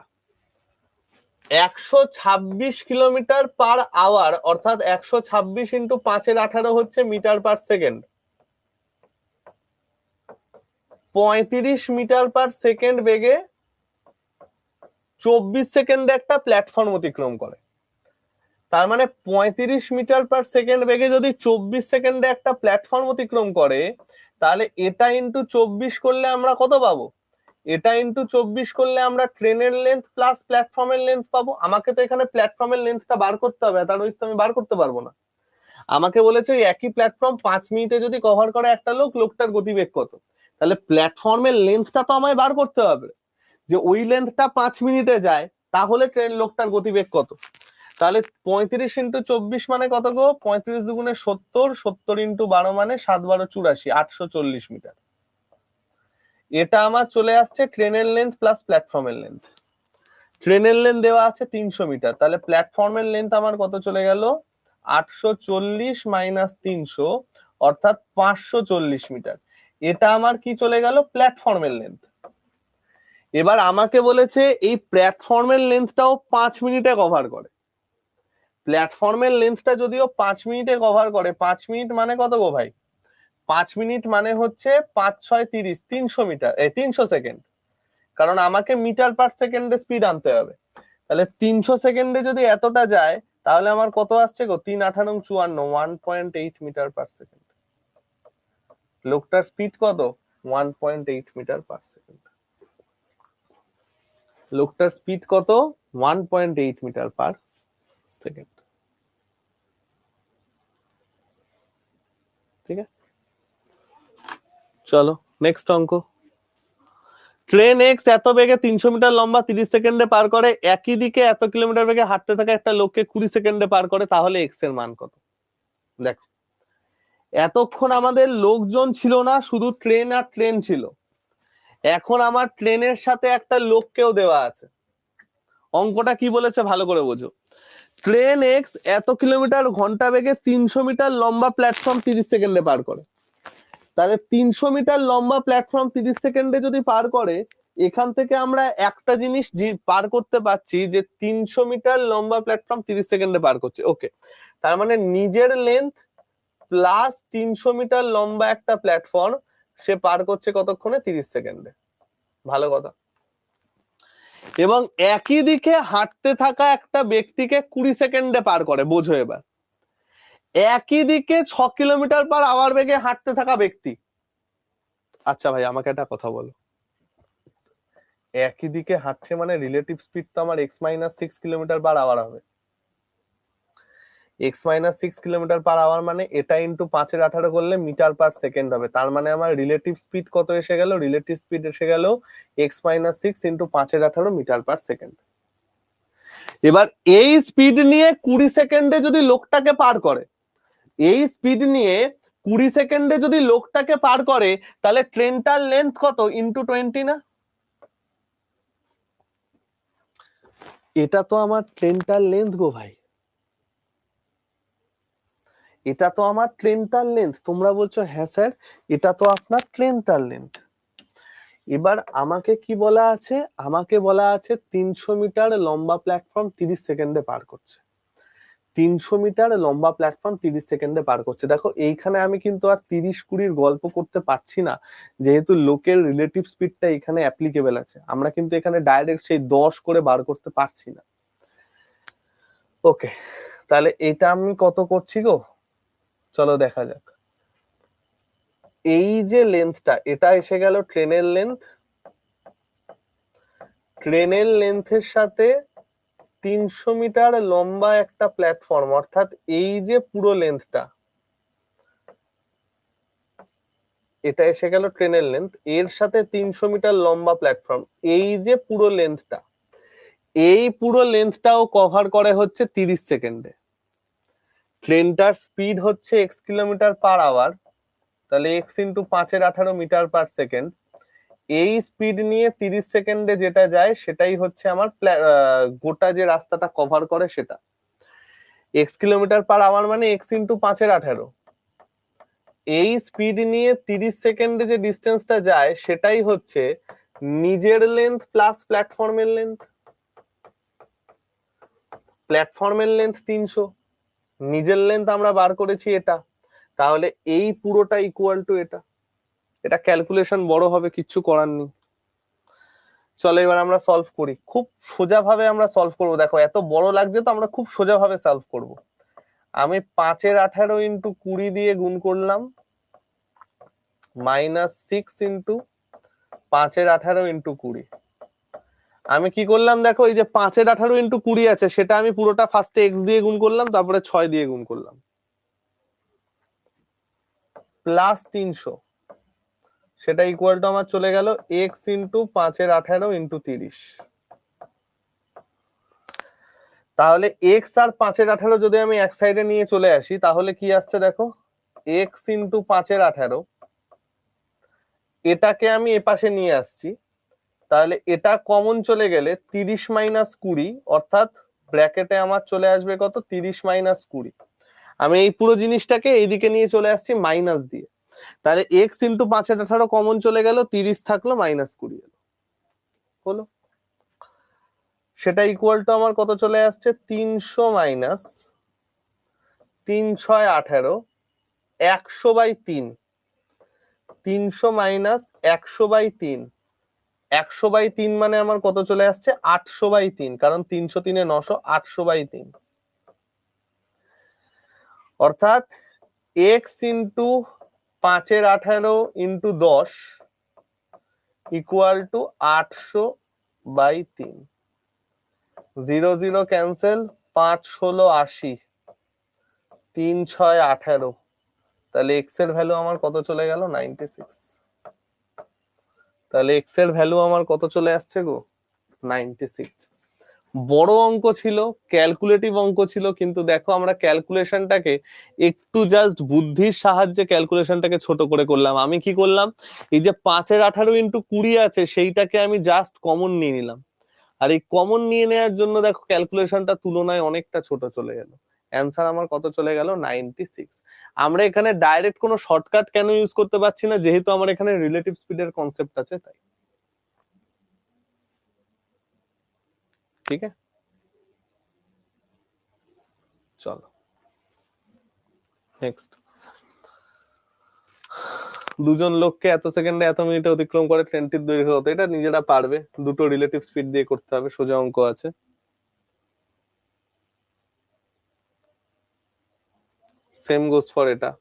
126 কিলোমিটার/আওয়ার, অর্থাৎ 126 × 5 এর 18 হচ্ছে মিটার পার সেকেন্ড, 35 মিটার/সেকেন্ড বেগে 24 সেকেন্ডে একটা প্ল্যাটফর্ম অতিক্রম করে। তার মানে 35 মিটার পার সেকেন্ড বেগে যদি 24 সেকেন্ডে একটা প্ল্যাটফর্ম অতিক্রম করে, তাহলে এটা ইন্টু 24 করলে আমরা কত পাবো? এটা ইন্টু 24 করলে আমরা ট্রেনের লেন্থ প্লাস প্ল্যাটফর্মের লেন্থ পাবো। আমাকে তো এখানে প্ল্যাটফর্মের লেন্থটা বার করতে হবে, আদারওয়াইজ তো আমি বার করতে পারবো না। আমাকে বলেছে ওই একই প্ল্যাটফর্ম 5 মিনিটে যদি কভার করে একটা লোক, লোকটার গতিবেগ কত। তাহলে প্ল্যাটফর্মের লেন্থটা তো আমায় বার করতে হবে, যে ওই লেন্থটা 5 মিনিটে যায়, তাহলে ট্রেন লোকটার গতিবেগ কত। তাহলে 35 ইন্টু 24 মানে কত গো? 35 দুগুণে 70, 70 ইন্টু 12 মানে 7 12 84, 840 মিটার। এটা আমার চলে আসছে ট্রেনের লেন্থ প্লাস প্ল্যাটফর্মের লেন্থ। ট্রেনের লেন্থ দেওয়া আছে 300 মিটার, তাহলে প্ল্যাটফর্মের লেন্থ আমার কত চলে গেল? 840 মাইনাস 300, অর্থাৎ 540 মিটার। এটা আমার কি চলে গেল? প্ল্যাটফর্মের লেন্থ। এবার আমাকে বলেছে এই প্ল্যাটফর্মের লেন্থটাও 5 মিনিটে কভার করে। প্ল্যাটফর্মের লেন্থটা যদিও 5 মিনিটে কভার করে, 5 মিনিট মানে কত গো ভাই? 5 মিনিট মানে হচ্ছে 5 6 30, 300 মিটার, 300 সেকেন্ড, কারণ আমাকে মিটার পার সেকেন্ডে স্পিড আনতে হবে। তাহলে 300 সেকেন্ডে যদি এতটা যায়, তাহলে আমার কত আসছে গো? 3 18 54, 1.8 মিটার পার সেকেন্ড। লোকটার স্পিড কত? 1.8 মিটার পার সেকেন্ড। লোকটার স্পিড কত? 1.8 মিটার পার সেকেন্ড। ঠিক আছে, চলো নেক্সট অঙ্ক। ট্রেন এক্স এত বেগে 300 মিটার লম্বা 30 সেকেন্ডে পার করে, একই দিকে এত কিলোমিটার বেগে হাঁটতে থাকা একটা লোককে 20 সেকেন্ডে পার করে, তাহলে এক্স এর মান কত? দেখো, এতক্ষণ আমাদের লোকজন ছিল না, শুধু ট্রেন আর ট্রেন ছিল। এখন আমার ট্রেনের সাথে একটা লোককেও দেওয়া আছে। অঙ্কটা কি বলেছে ভালো করে বোঝো। ট্রেন এক্স এত কিলোমিটার ঘন্টা বেগে 300 মিটার লম্বা প্ল্যাটফর্ম 30 সেকেন্ডে পার করে। তাহলে 300 মিটার লম্বা প্ল্যাটফর্ম 30 সেকেন্ডে যদি পার করে, এখান থেকে আমরা একটা জিনিস পার করতে পারছি, যে 300 মিটার লম্বা প্ল্যাটফর্ম 30 সেকেন্ডে পার করছে। ওকে, তার মানে নিজের লেন্থ প্লাস 300 মিটার লম্বা একটা প্ল্যাটফর্ম সে পার করছে কতক্ষণে? 30 সেকেন্ডে। ভালো কথা। এবং একই দিকে হাঁটতে থাকা একটা ব্যক্তিকে 20 সেকেন্ডে পার করে। বোঝো এবার, একই দিকে 6 কিলোমিটার পার আওয়ার বেগে হাঁটতে থাকা ব্যক্তি। আচ্ছা ভাই, আমাকে একটা কথা বলো, একই দিকে হাঁটছে মানে রিলেটিভ স্পিড তো আমার x minus 6 kilometre per hour হবে। x minus 6 kilometre per hour মানে এটা ইন্টু 5 এর 18 করলে মিটার পার সেকেন্ড হবে। তার মানে আমার রিলেটিভ স্পিড কত এসে গেল? রিলেটিভ স্পিড এসে গেল x মাইনাস 6 ইন্টু 5 এর 18 মিটার পার সেকেন্ড। এবার এই স্পিড নিয়ে 20 সেকেন্ডে যদি লোকটাকে পার করে, এই স্পিড নিয়ে 20 সেকেন্ডে যদি লোকটাকে পার করে, তাহলে ট্রেনটার লেন্থ কত? ইন্টু 20 না? এটা তো আমার ট্রেনটার লেন্থ গো ভাই, এটা তো আমার ট্রেনটার লেন্থ। তোমরা বলছো হ্যাঁ স্যার, এটা তো আপনার ট্রেনটার লেন্থ। এবার আমাকে কি বলা আছে? আমাকে বলা আছে 300 মিটার লম্বা প্ল্যাটফর্ম 30 সেকেন্ডে পার করছে। 300 মিটার লম্বা প্ল্যাটফর্ম 30 সেকেন্ডে পার করছে। দেখো, এইখানে আমি কিন্তু আর 30-20 গল্প করতে পারছি না, যেহেতু লোকের রিলেটিভ স্পিডটা এখানে অ্যাপ্লিকেবল আছে। আমরা কিন্তু এখানে ডাইরেক্ট সেই 10 করে বার করতে পারছি না। ওকে, তাহলে এটা আমি কত করছি গো? চলো দেখা যাক। এই যে লেন্থটা, এটা এসে গেল ট্রেনের লেন্থ। ট্রেনের লেন্থের সাথে 300 মিটার লম্বা একটা প্ল্যাটফর্ম, অর্থাৎ এই যে পুরো লেন্থটা, এটা এসে গেল ট্রেনের লেন্থ, এর সাথে 300 মিটার লম্বা প্ল্যাটফর্ম, এই যে পুরো লেন্থটা, এই পুরো লেন্থটাও কভার করে হচ্ছে 30 সেকেন্ডে। ট্রেনটার স্পিড হচ্ছে x কিলোমিটার পার আওয়ার, তাহলে x ইন্টু 5 এর 18 মিটার পার সেকেন্ড। এই স্পিড নিয়ে 30 সেকেন্ডে যেটা যায় সেটাই হচ্ছে আমার গোটা যে রাস্তাটা কভার করে সেটা। x কিলোমিটার পার আওয়ার মানে x ইন্টু 5 এর 18। এই স্পিড নিয়ে 30 সেকেন্ডে যে ডিস্টেন্সটা যায় সেটাই হচ্ছে নিজের লেন্থ প্লাস প্ল্যাটফর্মের লেন্থ। প্ল্যাটফর্মের লেন্থ 300, নিজের লেন্থ আমরা বার করেছি এটা, তাহলে এই পুরোটা ইকুয়াল টু এটা। এটা ক্যালকুলেশন বড় হবে, কিচ্ছু করার নেই। চলো এবার আমরা সলভ করি, খুব সোজা ভাবে আমরা সলভ করবো। দেখো এত বড় লাগছে তো আমরা খুব সোজা ভাবে সলভ করব। আমি 5/18 ইন্টু 20 দিয়ে গুণ করলাম, -6 ইন্টু 5/18 ইন্টু 20। আমি কি করলাম দেখো, এই যে 5/18 ইন্টু 20 আছে সেটা আমি পুরোটা ফার্স্টে x দিয়ে গুণ করলাম, তারপরে 6 দিয়ে গুণ করলাম, প্লাস 300, সেটা ইকুয়াল টু আমার চলে গেল x ইন্টু 5/18 ইন্টু 30। তাহলে x আর 5/18 যদি আমি এক সাইডে নিয়ে চলে আসি তাহলে কি আসছে দেখো, x ইন্টু 5/18, এটাকে আমি এপাশে নিয়ে আসছি, তাহলে এটা কমন চলে গেলে 30 মাইনাস 20, অর্থাৎ ব্র্যাকেটে আমার চলে আসবে কত, 30 মাইনাস 20। আমি এই পুরো জিনিসটাকে এইদিকে নিয়ে চলে আসছি মাইনাস দিয়ে, তাহলে x ইন্টু 5/18 কমন চলে গেল, 30 থাকলো, -20 এলো, হলো। সেটা ইকুয়াল টু আমার কত চলে আসছে, 300 মাইনাস 3 6 18, 100/3, 300 মাইনাস 100/3, 100/3 মানে আমার কত চলে আসছে, 800/3, কারণ 300 3 900, 800/3, অর্থাৎ x into 5/18 into 10 equal to 800/3। 0 0 cancel, 5 16 80, 3 6 18, তাহলে x এর ভ্যালু আমার কত চলে গেল, 96। তাহলে x এর ভ্যালু আমার কত চলে আসছে গো, 96। বড় অঙ্ক ছিল, ক্যালকুলেটিভ অঙ্ক ছিল, কিন্তু দেখো আমরা ক্যালকুলেশনটাকে একটু জাস্ট বুদ্ধির সাহায্যে ক্যালকুলেশনটাকে ছোট করে করলাম। আমি কি করলাম, এই যে 5/18 ইন্টু 20 আছে সেইটাকে আমি জাস্ট কমন নিয়ে নিলাম, আর এই কমন নিয়ে নেওয়ার জন্য দেখো ক্যালকুলেশনটা তুলনায় অনেকটা ছোট চলে গেল। অ্যান্সার আমার কত চলে গেল, 96। আমরা এখানে ডাইরেক্ট কোনো শর্টকাট কেন ইউজ করতে পারছি না, যেহেতু আমার এখানে রিলেটিভ স্পিডের কনসেপ্ট আছে তাই। ঠিক আছে, চলো নেক্সট। দুজন লোককে এত সেকেন্ডে এত মিনিটে অতিক্রম করে ট্রেনটির দৈর্ঘ্য কত, এটা নিজেরা পারবে, দুটো রিলেটিভ স্পিড দিয়ে করতে হবে, সোজা অঙ্ক আছে। সেম গোস ফর এটা,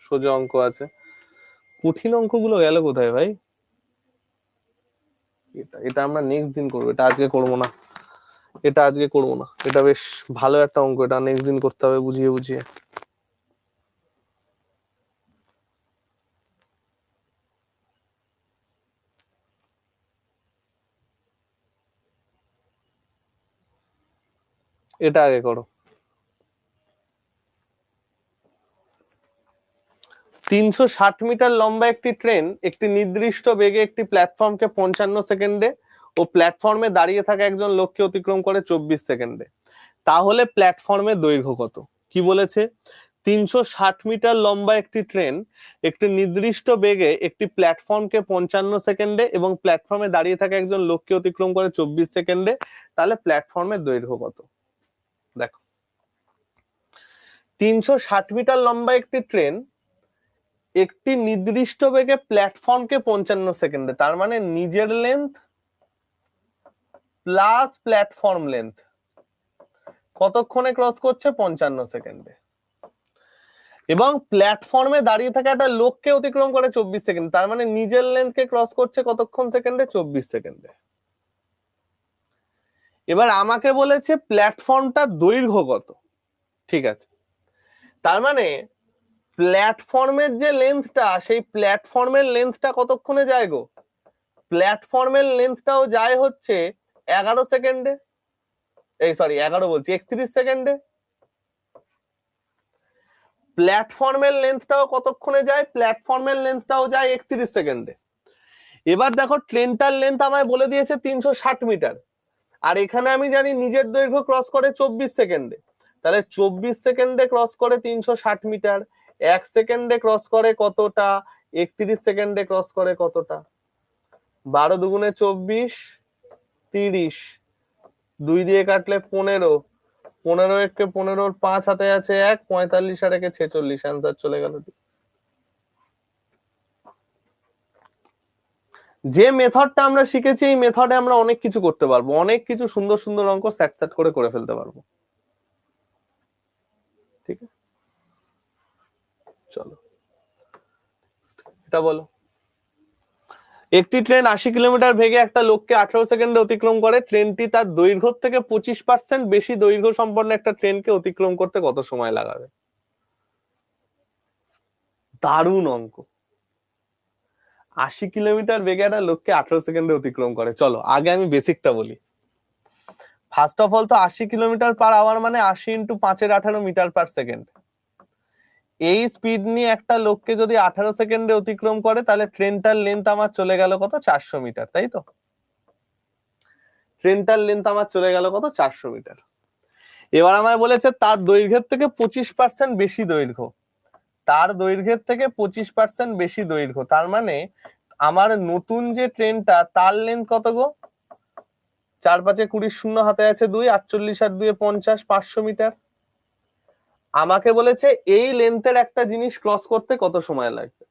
সোজা অঙ্ক আছে। কঠিন অঙ্কগুলো গেল কোথায় ভাই, এটা এটা আমরা নেক্সট দিন করবো, এটা আজকে করবো না, এটা আজকে করবো না, এটা বেশ ভালো একটা অঙ্ক, এটা নেক্সট দিন করতে হবে বুঝিয়ে বুঝিয়ে। এটা আগে করো। 360 মিটার লম্বা একটি ট্রেন একটি নির্দিষ্ট বেগে একটি প্ল্যাটফর্মকে 55 সেকেন্ডে ও প্ল্যাটফর্মে দাঁড়িয়ে থাকা একজন লোককে অতিক্রম করে 24 সেকেন্ডে, তাহলে প্ল্যাটফর্মের দৈর্ঘ্য কত? কি বলেছে, 360 মিটার লম্বা একটি ট্রেন একটি নির্দিষ্ট বেগে একটি প্ল্যাটফর্মকে 55 সেকেন্ডে এবং প্ল্যাটফর্মে দাঁড়িয়ে থাকা একজন লোককে অতিক্রম করে 24 সেকেন্ডে, তাহলে প্ল্যাটফর্মের দৈর্ঘ্য কত? দেখো 360 মিটার লম্বা একটি ট্রেন একটি নির্দিষ্ট বেগে প্ল্যাটফর্মকে 55 সেকেন্ডে, তার মানে নিজের লেন্থ প্লাস প্ল্যাটফর্ম লেন্থ কতক্ষণে ক্রস করছে, 55 সেকেন্ডে, এবং প্ল্যাটফর্মে দাঁড়িয়ে থাকা একটা লোককে অতিক্রম করে 24 সেকেন্ড, তার মানে নিজের লেন্থকে ক্রস করছে কতক্ষণ সেকেন্ডে, 24 সেকেন্ডে। এবার আমাকে বলেছে প্ল্যাটফর্মটার দৈর্ঘ্য কত, ঠিক আছে, তার মানে প্ল্যাটফর্মের যে লেন্থটা, সেই প্ল্যাটফর্মের লেন্থটা কতক্ষণে যায় গো, প্ল্যাটফর্মের লেন্থটাও যায় হচ্ছে 11 সেকেন্ডে, এই সরি 11 বলছি, 31 সেকেন্ডে। প্ল্যাটফর্মের লেন্থটাও কতক্ষণে যায়, প্ল্যাটফর্মের লেন্থটাও যায় 31 সেকেন্ডে। এবার দেখো ট্রেনটার লেন্থ আমায় বলে দিয়েছে 360 মিটার, আর এখানে আমি জানি নিজের দৈর্ঘ্য ক্রস করে 24 সেকেন্ডে, তাহলে 24 সেকেন্ডে ক্রস করে 360 মিটার, 1 সেকেন্ডে ক্রস করে কতটা, 31 সেকেন্ডে ক্রস করে কতটা, 12 দুগুণে 24, 30, 2 দিয়ে কাটলে 15, 15 একে 15, 5 হাতে আছে 1, 45 আর একে 46, অ্যান্সার চলে গেল। যে মেথডটা আমরা শিখেছি এই মেথডে আমরা অনেক কিছু করতে পারবো, অনেক কিছু সুন্দর সুন্দর অঙ্ক স্যাট স্যাট করে ফেলতে পারবো। ঠিক আছে, চলো এটা বলো। একটি ট্রেন 80 কিলোমিটার বেগে একটা লোককে 18 সেকেন্ডে অতিক্রম করে। ট্রেনটি তার দৈর্ঘ্য থেকে 25% বেশি দৈর্ঘ্য সম্পন্ন একটা ট্রেনকে অতিক্রম করতে কত সময় লাগাবে? দারুণ অঙ্ক। 80 কিলোমিটার বেগে একটা লোককে 18 সেকেন্ডে অতিক্রম করে। চলো আগে আমি বেসিকটা বলি। ফার্স্ট অফ অল তো 80 কিলোমিটার পার আওয়ার মানে 80 ইন্টু 5-18 মিটার পার সেকেন্ড। এই স্পিড নিয়ে একটা লোককে যদি 18 সেকেন্ডে অতিক্রম করে তাহলে ট্রেনটার লেন্থ আমার চলে গেল কত? 400 মিটার, তাই তো? ট্রেনটার লেন্থ আমার চলে গেল কত? 400 মিটার। এবার আমায় বলেছে তার দৈর্ঘ্যের থেকে 25% বেশি দৈর্ঘ্য। তার দৈর্ঘ্যের থেকে 25% বেশি দৈর্ঘ্য, তার মানে আমার নতুন যে ট্রেনটা তার লেন্থ কত গো? 4-5 20, শূন্য হাতে আছে 2, 48 আর 2 50, 500 মিটার। আমাকে বলেছে এই লেন্থের একটা জিনিস ক্রস করতে কত সময় লাগবে,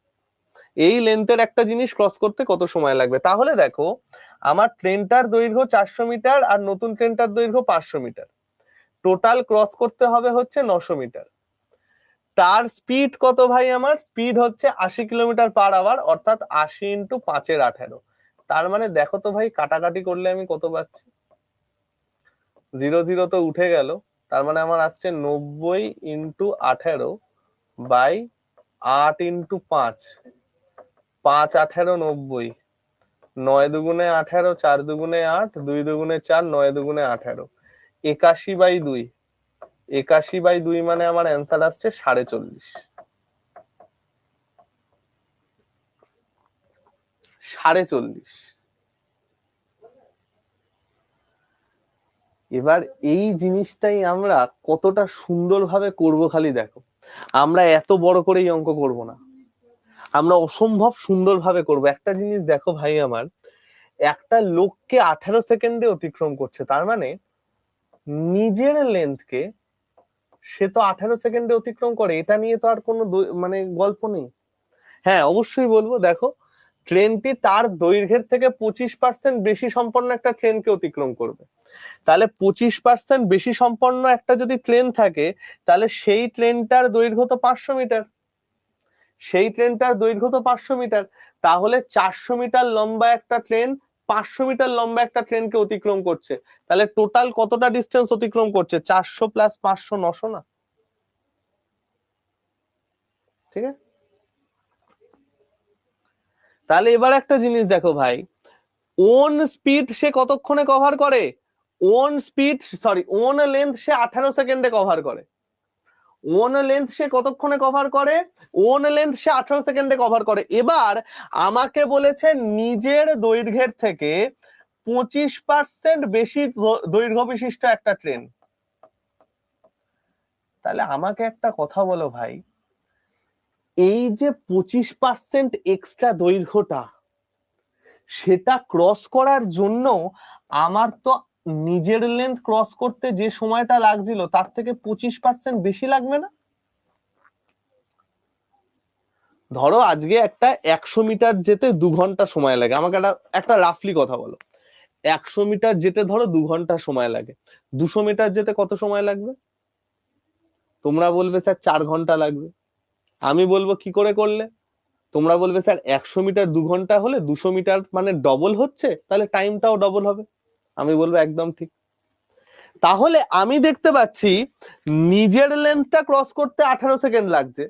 এই লেন্থের একটা জিনিস ক্রস করতে কত সময় লাগবে। তাহলে দেখো আমার ট্রেনটার দৈর্ঘ্য 400 মিটার আর নতুন ট্রেনটার দৈর্ঘ্য 500 মিটার, টোটাল ক্রস করতে হবে হচ্ছে 900 মিটার। তার স্পিড কত ভাই? আমার স্পিড হচ্ছে 80 কিলোমিটার পার আওয়ার, অর্থাৎ 80 ইন্টু 5-18। তার মানে দেখো তো ভাই কাটাকাটি করলে আমি কত পাচ্ছি? 0 0 তো উঠে গেল, তার মানে আমার আসছে 90 ইন্টু 18 বাই 8 ইন্টু 5, 5 18 90, 9 দুগুণে 18, 4 দুগুণে 8, 2 দুগুণে 4, 9 দুগুণে 18, 81/2। 81/2 মানে আমার অ্যান্সার আসছে 40.5। 40.5। এবার এই জিনিসটাই আমরা কতটা সুন্দরভাবে করব খালি দেখো। আমরা এত বড় করে এই অঙ্ক করব না, আমরা অসম্ভব সুন্দরভাবে করব। একটা জিনিস দেখো ভাই আমার, একটা লোককে 18 সেকেন্ডে অতিক্রম করছে, তার মানে নিজের লেন্থকে সে তো 18 সেকেন্ডে অতিক্রম করে, এটা নিয়ে তো আর কোনো মানে গল্প নেই। হ্যাঁ অবশ্যই বলবো, দেখো ট্রেনটি তার দৈর্ঘ্যের থেকে 25% বেশি সম্পন্ন একটা ট্রেনকে অতিক্রম করবে। তাহলে 25% বেশি সম্পন্ন একটা যদি ট্রেন থাকে তাহলে সেই ট্রেনটার দৈর্ঘ্য তো 500 মিটার, সেই ট্রেনটার দৈর্ঘ্য তো 500 মিটার। তাহলে 400 মিটার লম্বা একটা ট্রেন 500 মিটার লম্বা একটা ট্রেনকে অতিক্রম করছে, তাহলে টোটাল কতটা ডিস্টেন্স অতিক্রম করছে? 400 প্লাস 500, 900 না? ঠিক আছে, তাহলে এবার একটা জিনিস দেখো ভাই, ওন স্পিড সে কতক্ষণে কভার করে? Own speed sorry own length সে 18 সেকেন্ডে কভার করে। ওন লেন্থ সে কতক্ষণে কভার করে? ওন লেন্থ সে 18 সেকেন্ডে কভার করে। এবার আমাকে বলেছে নিজের দৈর্ঘ্যের থেকে 25% বেশি দৈর্ঘ্য বিশিষ্ট একটা ট্রেন। তাহলে আমাকে একটা কথা বলো ভাই, এই যে 25% এক্সট্রা দৈর্ঘ্যটা, সেটা ক্রস করার জন্য আমার তো নিজের লেন্থ ক্রস করতে যে সময়টা লাগছিল তার থেকে 25% বেশি লাগবে না? ধরো আজকে একটা 100 মিটার যেতে 2 ঘন্টা সময় লাগে, আমাকে একটা রাফলি কথা বলো, 100 মিটার যেতে ধরো 2 ঘন্টা সময় লাগে, 200 মিটার যেতে কত সময় লাগবে? তোমরা বলবে স্যার 4 ঘন্টা লাগবে। আমি বলবো কি করে করলে? তোমরা বলবে স্যার 100 মিটার 2 ঘন্টা হলে 200 মিটার মানে ডবল হচ্ছে, তাহলে টাইমটাও ডবল হবে। আমি বলবো একদম ঠিক। তাহলে আমি দেখতে পাচ্ছি নিজের লেন্থটা ক্রস করতে 18 সেকেন্ড লাগছে,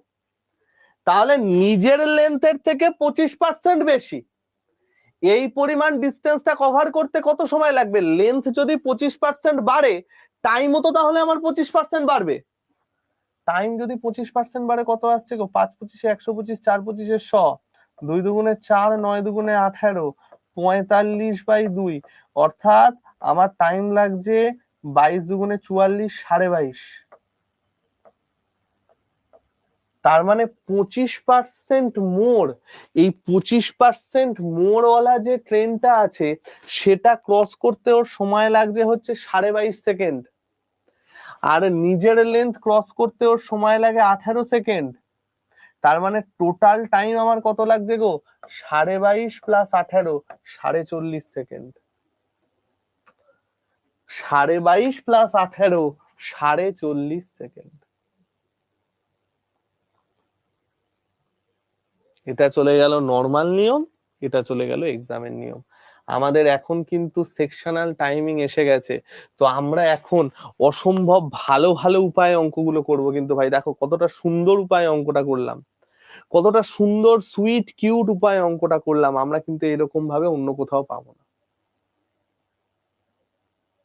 তাহলে নিজের লেন্থের থেকে 25% বেশি এই পরিমাণ ডিস্টেন্সটা কভার করতে কত সময় লাগবে? লেন্থ যদি 25% বাড়ে, টাইমও তো তাহলে আমার 25% বাড়বে। টাইম যদি 25% বাড়ে কত আসছে গো? 5 25 125, 4 25 100, 2 দুগুণে 4, 9 দুগুণে 18, 45/2, অর্থাৎ আমার টাইম লাগছে 22 দুগুণে 44, 22.5। তার মানে 25% মোর, এই 25% মোর ওয়ালা যে ট্রেনটা আছে সেটা ক্রস করতে ওর সময় লাগছে হচ্ছে 22.5 সেকেন্ড, আর নিজের লেন্থ ক্রস করতে ওর সময় লাগে 18 সেকেন্ড। তার মানে টোটাল টাইম আমার কত লাগছে গো? 22.5 প্লাস 18, 40.5 সেকেন্ড। 22.5 plus 18, 40.5 second. এটা চলে গেল নর্মাল নিয়ম, এটা চলে গেল এক্সামের নিয়ম। আমাদের এখন কিন্তু সেকশনাল টাইমিং এসে গেছে, তো আমরা এখন অসম্ভব ভালো ভালো উপায়ে অঙ্কগুলো করব। কিন্তু ভাই দেখো কতটা সুন্দর উপায়ে অঙ্কটা করলাম, কতটা সুন্দর সুইট কিউট উপায়ে অঙ্কটা করলাম, আমরা কিন্তু এরকম ভাবে অন্য কোথাও পাবো না।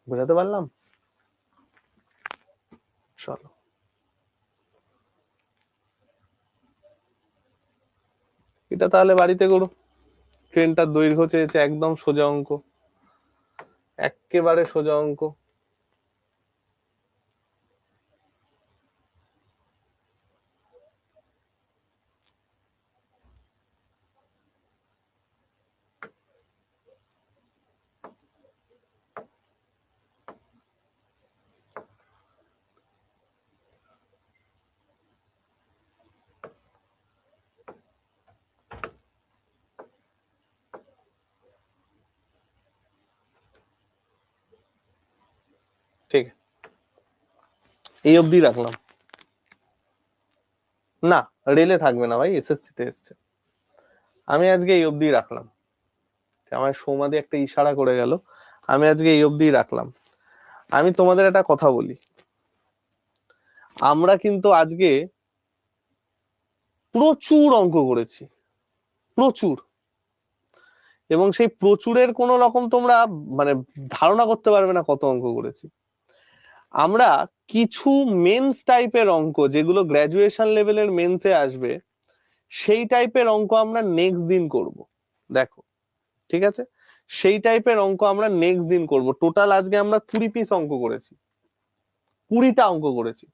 বোঝাতে পারলাম? চলো এটা তাহলে বাড়িতে করো। ট্রেনটার দৈর্ঘ্য চেয়েছে, একদম সোজা অঙ্ক, একেবারে সোজা অঙ্ক। ঠিক, এই অবধি রাখলাম। না, রেলে থাকবে না ভাই, এসএসসি তে এসছে। আমি আজকে এই অবধি রাখলাম, আমার সৌমাদি একটা ইশারা করে গেল, আমি আজকে এই অবধি রাখলাম। আমি তোমাদের একটা কথা বলি, আমরা কিন্তু আজকে প্রচুর অঙ্ক করেছি, প্রচুর। এবং সেই প্রচুরের কোন রকম তোমরা মানে ধারণা করতে পারবে না কত অঙ্ক করেছি আমরা। কিছু মেন্স টাইপের অঙ্ক, যেগুলো গ্রাজুয়েশন লেভেলের মেন্সে আসবে, সেই টাইপের অঙ্ক আমরা নেক্সট দিন করব। দেখো ঠিক আছে, সেই টাইপের অঙ্ক আমরা নেক্সট দিন করব। টোটাল আজকে আমরা 20 পিস অঙ্ক করেছি, 20টা অঙ্ক করেছি,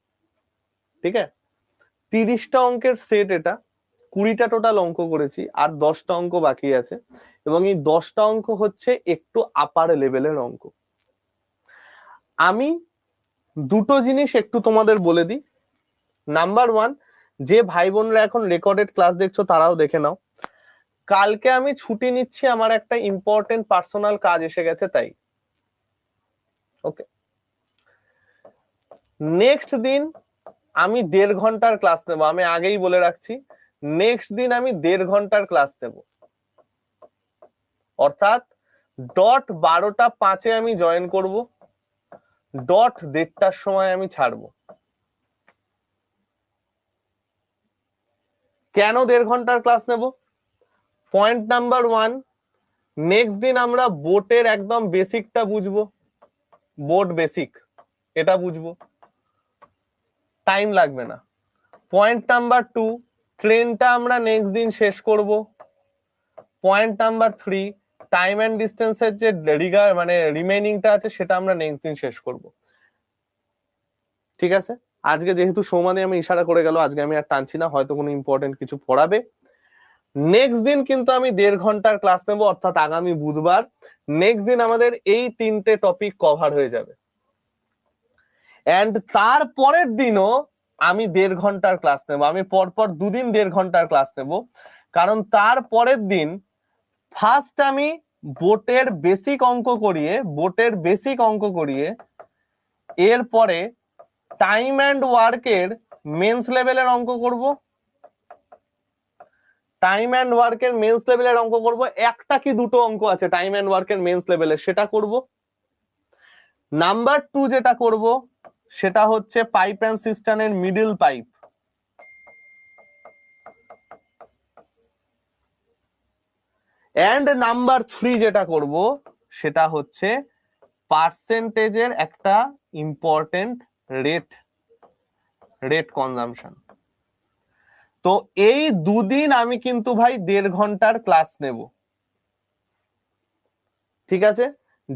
ঠিক আছে? 30টা অঙ্কের সেট এটা, 20টা টোটাল অঙ্ক করেছি, আর 10টা অঙ্ক বাকি আছে। এবং এই 10টা অঙ্ক হচ্ছে একটু আপার লেভেলের অঙ্ক। আমি দুটো জিনিস একটু তোমাদের বলে দিই। নাম্বার ওয়ান, যে ভাই বোনরা এখন রেকর্ডেড ক্লাস দেখছো তারাও দেখে নাও, কালকে আমি ছুটি নিচ্ছি, আমার একটা ইম্পর্টেন্ট পার্সোনাল কাজ এসে গেছে তাই। ওকে, নেক্সট দিন আমি 1.5 ঘন্টার ক্লাস নেব, আমি আগেই বলে রাখছি। নেক্সট দিন আমি 1.5 ঘন্টার ক্লাস নেব, অর্থাৎ ডট 12টা 5 আমি জয়েন করব, ডট 1:30টার সময় আমি ছাড়বো। কেন 1.5 ঘন্টার ক্লাস নেব? পয়েন্ট নাম্বার ওয়ান, নেক্সট দিন আমরা বোটের একদম বেসিকটা বুঝবো, বোট বেসিক এটা বুঝবো, টাইম লাগবে না। পয়েন্ট নাম্বার টু, ট্রেনটা আমরা নেক্সট দিন শেষ করব। Point number three, time and ডিস্টেন্সের যে মানে রিমেইনিংটা আছে সেটা আমরা নেক্সট দিন শেষ করব। ঠিক আছে, আজকে যেহেতু সৌমাদি আমি ইশারা করে গেল, আজকে আমি আর টানছি না, হয়তো কোনো ইম্পর্টেন্ট কিছু পড়াবে। নেক্সট দিন কিন্তু আমি 1.5 ঘন্টার ক্লাস নেব, অর্থাৎ আগামী বুধবার। নেক্সট দিন আমাদের এই 3টে টপিক কভার হয়ে যাবে। এন্ড তার পরের দিনও আমি 1.5 ঘন্টার ক্লাস নেব, আমি পরপর দুদিন 1.5 ঘন্টার ক্লাস নেব। কারণ তার পরের দিন ফার্স্ট আমি বোটের বেসিক অঙ্ক করিয়ে এরপরে টাইম অ্যান্ড ওয়ার্কের মেন্স লেভেলের অঙ্ক করব। টাইম অ্যান্ড ওয়ার্কের মেন্স লেভেলের অঙ্ক করব, একটা কি দুটো অঙ্ক আছে টাইম অ্যান্ড ওয়ার্কের মেন্স লেভেলের, সেটা করব। নাম্বার টু যেটা করব সেটা হচ্ছে পাইপ অ্যান্ড সিস্টেমের middle pipe. And number three যেটা করব সেটা হচ্ছে পার্সেন্টেজের একটা ইম্পর্টেন্ট রেট কনজাম্পশন। তো এই দুদিন আমি কিন্তু ভাই 1.5 ঘন্টার ক্লাস নেব। ঠিক আছে,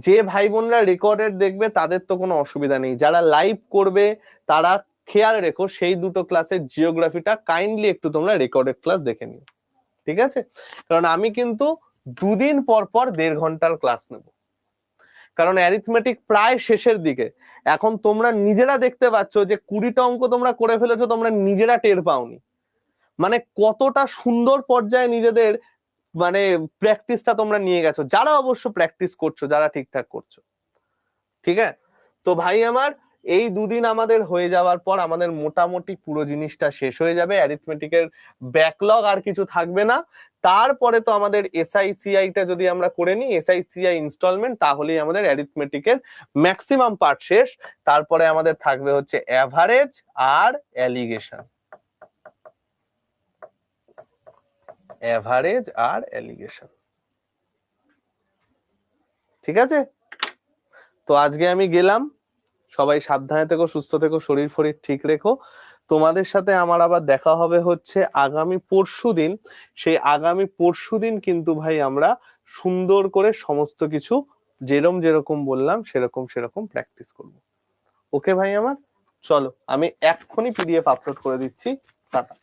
যে ভাই বোনরা রেকর্ডেড দেখবে তাদের তো কোনো অসুবিধা নেই, যারা লাইভ করবে তারা খেয়াল রেখো সেই দুটো ক্লাসের জিওগ্রাফিটা কাইন্ডলি একটু তোমরা রেকর্ডেড ক্লাস দেখে নিও। ঠিক আছে, কারণ আমি কিন্তু দুদিন পর পর 1.5 ঘন্টার ক্লাস নেব, কারণ অ্যারিথমেটিক প্রায় শেষের দিকে। এখন তোমরা নিজেরা দেখতে পাচ্ছ যে 20টা অঙ্ক তোমরা করে ফেলেছো, তোমরা নিজেরা টের পাওনি। মানে কতটা সুন্দর পর্যায়ে নিজেদের মানে প্র্যাকটিসটা তোমরা নিয়ে গেছো, যারা অবশ্য প্র্যাকটিস করছো, যারা ঠিকঠাক করছো। ঠিক আছে, তো ভাই আমার এই দুদিন আমাদের হয়ে যাওয়ার পর আমাদের মোটামুটি পুরো জিনিসটা শেষ হয়ে যাবে, অ্যারিথমেটিকের ব্যাকলগ আর কিছু থাকবে না। তারপরে তো আমাদের এসআইসিআই টা যদি আমরা করে নিই, এসআইসিআই ইনস্টলমেন্ট, তাহলেই আমাদের অ্যারিথমেটিকের ম্যাক্সিমাম পার্ট শেষ। তারপরে আমাদের থাকবে হচ্ছে অ্যাভারেজ আর অ্যালিগেশন, অ্যাভারেজ আর অ্যালিগেশন। ঠিক আছে, তো আজকে আমি গেলাম, সবাই সাবধানে থেকো, সুস্থ থেকো, শরীর ফরীর ঠিক রেখো। তোমাদের সাথে আমার আবার দেখা হবে হচ্ছে আগামী পরশুদিন। সেই আগামী পরশুদিন কিন্তু ভাই আমরা সুন্দর করে সমস্ত কিছু যেরকম যেরকম বললাম সেরকম সেরকম প্র্যাকটিস করব। ওকে ভাই আমার, চলো আমি এক্ষুনি পিডিএফ আপলোড করে দিচ্ছি। টাটা।